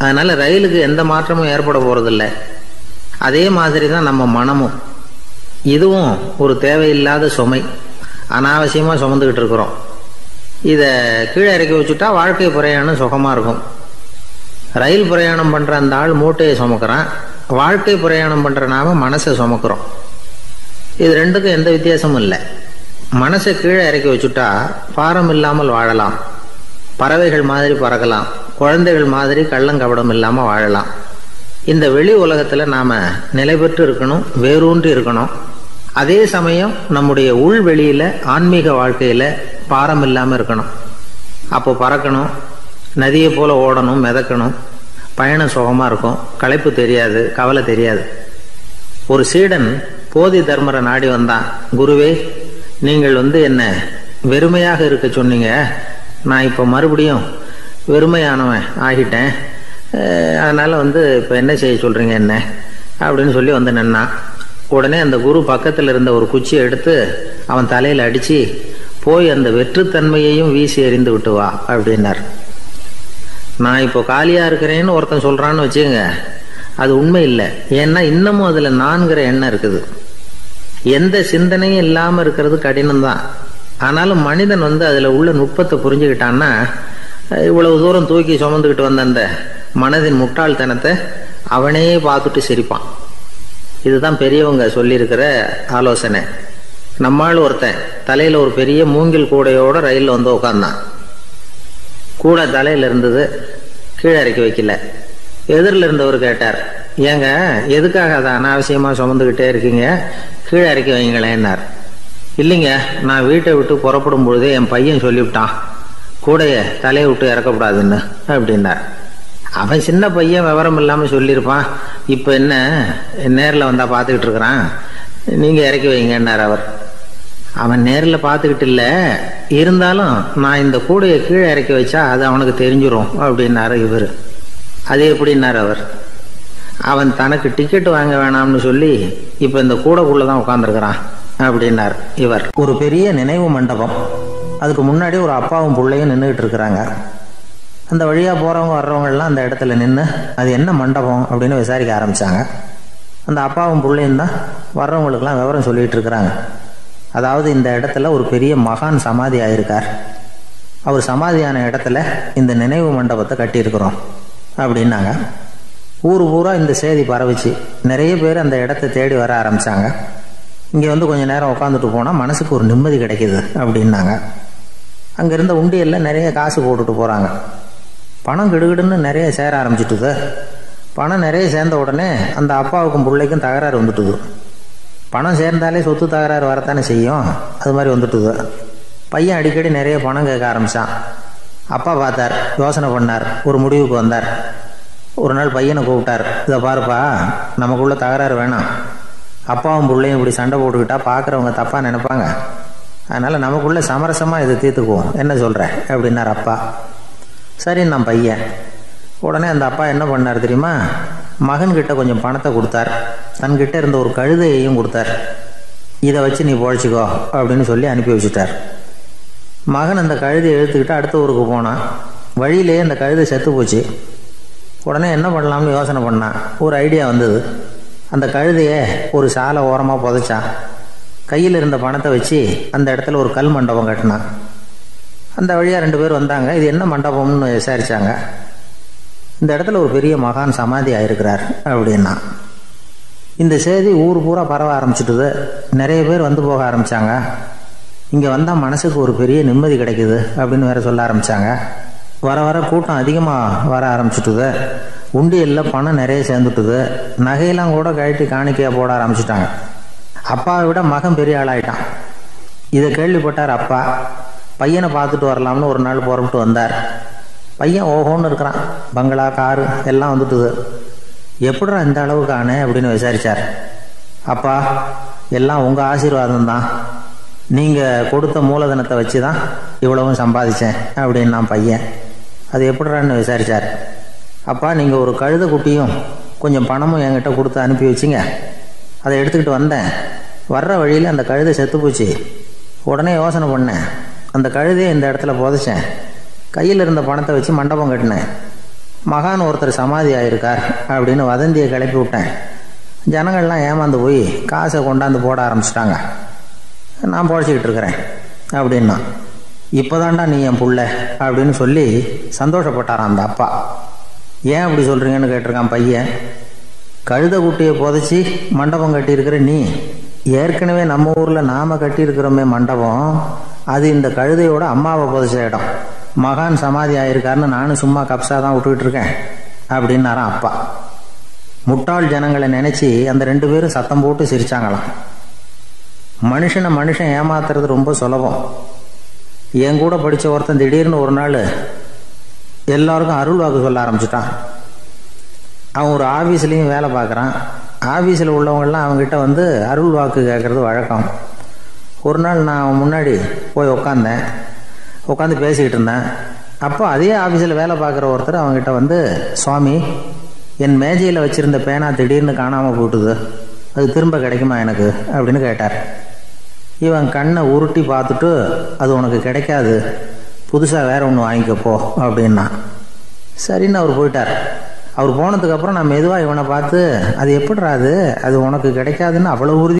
அதனால் ரயிலுக்கு எந்த மாற்றமும் ஏற்பட போகிறதில்ல. அதே மாதிரி தான் நம்ம மனமும். இதுவும் ஒரு தேவையில்லாத சுமை, அனாவசியமாக சுமந்துக்கிட்டு இருக்கிறோம். இதை கீழே இறக்கி வச்சுட்டா வாழ்க்கை பிரயாணம் சுகமாக இருக்கும். ரயில் பிரயாணம் பண்ணுற அந்த ஆள் மூட்டையை சுமக்கிறான், வாழ்க்கை பிரயாணம் பண்ணுற நாம மனசை சுமக்கிறோம். இது ரெண்டுக்கும் எந்த வித்தியாசமும் இல்லை. மனசை கீழே இறக்கி வச்சுட்டா பாரம் இல்லாமல் வாழலாம், பறவைகள் மாதிரி பறக்கலாம், குழந்தைகள் மாதிரி கள்ளங்கபடம் இல்லாமல் வாழலாம். இந்த வெளி உலகத்தில் நாம் நிலை பெற்று இருக்கணும், வேரூன்றி இருக்கணும். அதே சமயம் நம்முடைய உள்வெளியில் ஆன்மீக வாழ்க்கையில் பாரம் இல்லாமல் இருக்கணும். அப்போ பறக்கணும், நதியை போல் ஓடணும், மிதக்கணும், பயணம் சுகமாக இருக்கும், களைப்பு தெரியாது, கவலை தெரியாது. ஒரு சீடன் போதி தர்மரை நாடி வந்தான். குருவே, நீங்கள் என்ன வெறுமையாக இருக்க சொன்னீங்க, நான் இப்போ மறுபடியும் வெறுமையானவன் ஆகிட்டேன், அதனால் இப்போ என்ன செய்ய சொல்கிறீங்க என்ன அப்படின்னு சொல்லி நின்னான். உடனே அந்த குரு பக்கத்தில் இருந்த ஒரு குச்சியை எடுத்து அவன் தலையில் அடித்து, போய் அந்த வெற்றுத்தன்மையையும் வீசி எறிந்து விட்டு வா அப்படின்னார். நான் இப்போ காலியாக இருக்கிறேன்னு ஒருத்தன் சொல்கிறான்னு வச்சுக்கோங்க, அது உண்மை இல்லை. ஏன்னா இன்னமும் அதில் நான்கிற எண்ணம் இருக்குது. எந்த சிந்தனையும் இல்லாமல் இருக்கிறது கடினம்தான். ஆனாலும் மனிதன் அதில் உள்ள நுட்பத்தை புரிஞ்சுக்கிட்டான்னா இவ்வளவு தூரம் தூக்கி சுமந்துக்கிட்டு வந்த அந்த மனதின் முட்டாள்தனத்தை அவனே பார்த்துட்டு சிரிப்பான். இதுதான் பெரியவங்க சொல்லியிருக்கிற ஆலோசனை. நம்மால் ஒருத்தன் தலையில் ஒரு பெரிய மூங்கில் கூடையோட ரயிலில் உட்காந்தான். கூடை தலையில் இருந்தது, கீழே இறக்கி வைக்கல. எதிரில் இருந்தவர் கேட்டார், ஏங்க எதுக்காக அதை அனாவசியமாக சுமந்துக்கிட்டே இருக்கீங்க, கீழே இறக்கி வைங்களேன்னார். இல்லைங்க, நான் வீட்டை விட்டு புறப்படும் பொழுதே என் பையன் சொல்லிவிட்டான் கூடைய தலையை விட்டு இறக்கக்கூடாதுன்னு அப்படின்னார். அவன் சின்ன பையன், விவரம் இல்லாமல் சொல்லியிருப்பான். இப்போ என்ன நேரில் வந்தால் பார்த்துக்கிட்டு இருக்கிறான், நீங்கள் இறக்கி வைங்கன்னார் அவர். அவன் நேரில் பார்த்துக்கிட்டு இல்லை, இருந்தாலும் நான் இந்த கூடையை கீழே இறக்கி வச்சா அது அவனுக்கு தெரிஞ்சிடும் அப்படின்னாரு இவர். அது எப்படின்னார் அவர். அவன் தனக்கு டிக்கெட் வாங்க வேணாம்னு சொல்லி இப்போ இந்த கூடைக்குள்ளே தான் உட்காந்துருக்கிறான் அப்படின்னார் இவர். ஒரு பெரிய நினைவு மண்டபம், அதுக்கு முன்னாடி ஒரு அப்பாவும் பிள்ளையும் நின்றுக்கிட்டு இருக்கிறாங்க. அந்த வழியாக போகிறவங்க வர்றவங்கெல்லாம் அந்த இடத்துல நின்று அது என்ன மண்டபம் அப்படின்னு விசாரிக்க ஆரம்பித்தாங்க. அந்த அப்பாவும் பிள்ளையும் தான் வர்றவங்களுக்கெல்லாம் விவரம் சொல்லிகிட்டு இருக்கிறாங்க. அதாவது இந்த இடத்துல ஒரு பெரிய மகான் சமாதி ஆயிருக்கார், அவர் சமாதியான இடத்துல இந்த நினைவு மண்டபத்தை கட்டியிருக்கிறோம் அப்படின்னாங்க. ஊர் பூரா இந்த செய்தி பரவிச்சு. நிறைய பேர் அந்த இடத்த தேடி வர ஆரம்பித்தாங்க. இங்கே கொஞ்சம் நேரம் உட்காந்துட்டு போனால் மனசுக்கு ஒரு நிம்மதி கிடைக்கிது அப்படின்னாங்க. அங்கே இருந்த உண்டியலில் நிறைய காசு போட்டுட்டு போகிறாங்க. பணம் கிடுகிடுன்னு நிறைய சேர ஆரம்பிச்சுட்டுது. பணம் நிறைய சேர்ந்த உடனே அந்த அப்பாவுக்கும் பிள்ளைக்கும் தகராறு வந்துட்டுது. பணம் சேர்ந்தாலே சொத்து தகராறு வரத்தானே செய்யும், அது மாதிரி வந்துட்டுது. பையன் அடிக்கடி நிறைய பணம் கேட்க ஆரம்பித்தான். அப்பா பார்த்தார், யோசனை பண்ணார், ஒரு முடிவுக்கு வந்தார். ஒரு நாள் பையனை கூப்பிட்டார், இதை பாருப்பா, நமக்குள்ள தகராறு வேணாம். அப்பாவும் பிள்ளையும் இப்படி சண்டை போட்டுக்கிட்டா பார்க்குறவங்க தப்பாக நினைப்பாங்க. அதனால் நமக்குள்ளே சமரசமாக இதை தீர்த்துக்குவோம், என்ன சொல்கிற அப்படின்னார் அப்பா. சரி நான் பையன். உடனே அந்த அப்பா என்ன பண்ணார் தெரியுமா, மகன்கிட்ட கொஞ்சம் பணத்தை கொடுத்தார், தன்கிட்ட இருந்த ஒரு கழுதையையும் கொடுத்தார். இதை வச்சு நீ பொழைச்சிக்கோ அப்படின்னு சொல்லி அனுப்பி வச்சுட்டார். மகன் அந்த கழுதையை இழுத்துக்கிட்டு அடுத்த ஊருக்கு போனான். வழியிலேயே அந்த கழுதை செத்து போச்சு. உடனே என்ன பண்ணலாம்னு யோசனை பண்ணான். ஒரு ஐடியா வந்தது. அந்த கழுதையை ஒரு சாலை ஓரமாக புதைச்சான். கையில் இருந்த பணத்தை வச்சு அந்த இடத்துல ஒரு கல் மண்டபம் கட்டினான். அந்த வழியாக 2 பேர் வந்தாங்க. இது என்ன மண்டபம்னு விசாரித்தாங்க. இந்த இடத்துல ஒரு பெரிய மகான் சமாதி ஆயிருக்கிறார் அப்படின்னா. இந்த செய்தி ஊர் பூரா பரவ ஆரம்பிச்சுட்டுது. நிறைய பேர் வந்து போக ஆரம்பித்தாங்க. இங்கே வந்தால் மனசுக்கு ஒரு பெரிய நிம்மதி கிடைக்குது அப்படின்னு வேற சொல்ல ஆரம்பித்தாங்க. வர வர கூட்டம் அதிகமாக வர ஆரம்பிச்சுட்டுது. உண்டியலில் பணம் நிறைய சேர்ந்துட்டுது. நகையெல்லாம் கூட கழட்டி காணிக்கையாக போட ஆரம்பிச்சுட்டாங்க. அப்பாவை விட மகன் பெரிய ஆளாயிட்டான். இதை கேள்விப்பட்டார் அப்பா. பையனை பார்த்துட்டு வரலாம்னு ஒரு நாள் புறப்பட்டு வந்தார். பையன் ஓஹோன்னு இருக்கிறான். பங்களா, காரு எல்லாம் வந்துட்டுது. எப்படிடா இந்த அளவுக்கு ஆனே அப்படின்னு விசாரித்தார். அப்பா, எல்லாம் உங்கள் ஆசீர்வாதம் தான். நீங்கள் கொடுத்த மூலதனத்தை வச்சு தான் இவ்வளவும் சம்பாதிச்சேன் அப்படின்னு நான் பையன். அது எப்படிறான்னு விசாரித்தார். அப்பா, நீங்கள் ஒரு கழுதை குட்டியும் கொஞ்சம் பணமும் என்கிட்ட கொடுத்து அனுப்பி வச்சிங்க. அதை எடுத்துக்கிட்டு வந்தேன். வர்ற வழியில் அந்த கழுதை செத்து போச்சு. உடனே யோசனை பண்ணேன், அந்த கழுதையை இந்த இடத்துல புதைச்சேன். கையில் இருந்த பணத்தை வச்சு மண்டபம் கட்டினேன். மகான் ஒருத்தர் சமாதி ஆயிருக்கார் அப்படின்னு வதந்தியை கிளப்பி விட்டேன். ஜனங்கள்லாம் ஏமாந்து போய் காசை கொண்டாந்து போட ஆரம்பிச்சிட்டாங்க. நான் பொழைச்சிக்கிட்டு இருக்கிறேன் அப்படின்னா. இப்போதான்டா நீ என் புள்ள அப்படின்னு சொல்லி சந்தோஷப்பட்டாரான் அந்த அப்பா. ஏன் அப்படி சொல்கிறீங்கன்னு கேட்டிருக்கான் பையன். கழுதை குட்டியை புதைச்சி மண்டபம் கட்டியிருக்கிற நீ, ஏற்கனவே நம்ம ஊரில் நாம் கட்டியிருக்கிறோமே மண்டபம், அது இந்த கழுதையோட அம்மாவை புதைச்ச இடம். மகான் சமாதி ஆயிருக்காருன்னு நானும் சும்மா கப்ஸா தான் விட்டுக்கிட்டு இருக்கேன் அப்படின்னாரான் அப்பா. முட்டாள் ஜனங்களை நினச்சி அந்த 2 பேரும் சத்தம் போட்டு சிரிச்சாங்களாம். மனுஷன் ஏமாத்துறது ரொம்ப சுலபம். என் கூட படித்த ஒருத்தன் திடீர்னு ஒரு நாள் எல்லாருக்கும் அருள் வாக்கு சொல்ல ஆரம்பிச்சிட்டான். அவன் ஒரு ஆஃபீஸ்லேயும் வேலை பார்க்குறான். ஆஃபீஸில் உள்ளவங்கெல்லாம் அவங்ககிட்ட வந்து அருள் வாக்கு கேட்குறது வழக்கம். ஒரு நாள் நான் அவன் முன்னாடி போய் உட்காந்து பேசிக்கிட்டு இருந்தேன். அப்போ அதே ஆஃபீஸில் வேலை பார்க்குற ஒருத்தர் அவங்ககிட்ட வந்து, சுவாமி, என் மேஜையில் வச்சுருந்த பேனா திடீர்னு காணாமல் போட்டுது, அது திரும்ப கிடைக்குமா எனக்கு அப்படின்னு கேட்டார். இவன் கண்ணை உருட்டி பார்த்துட்டு, அது உனக்கு கிடைக்காது, புதுசாக வேற ஒன்று வாங்கிக்கப்போ அப்படின்னா. சரின்னு அவர் போயிட்டார். அவர் போனதுக்கப்புறம் நான் மெதுவாக இவனை பார்த்து, அது எப்படிறாது, அது உனக்கு கிடைக்காதுன்னு அவ்வளோ உறுதி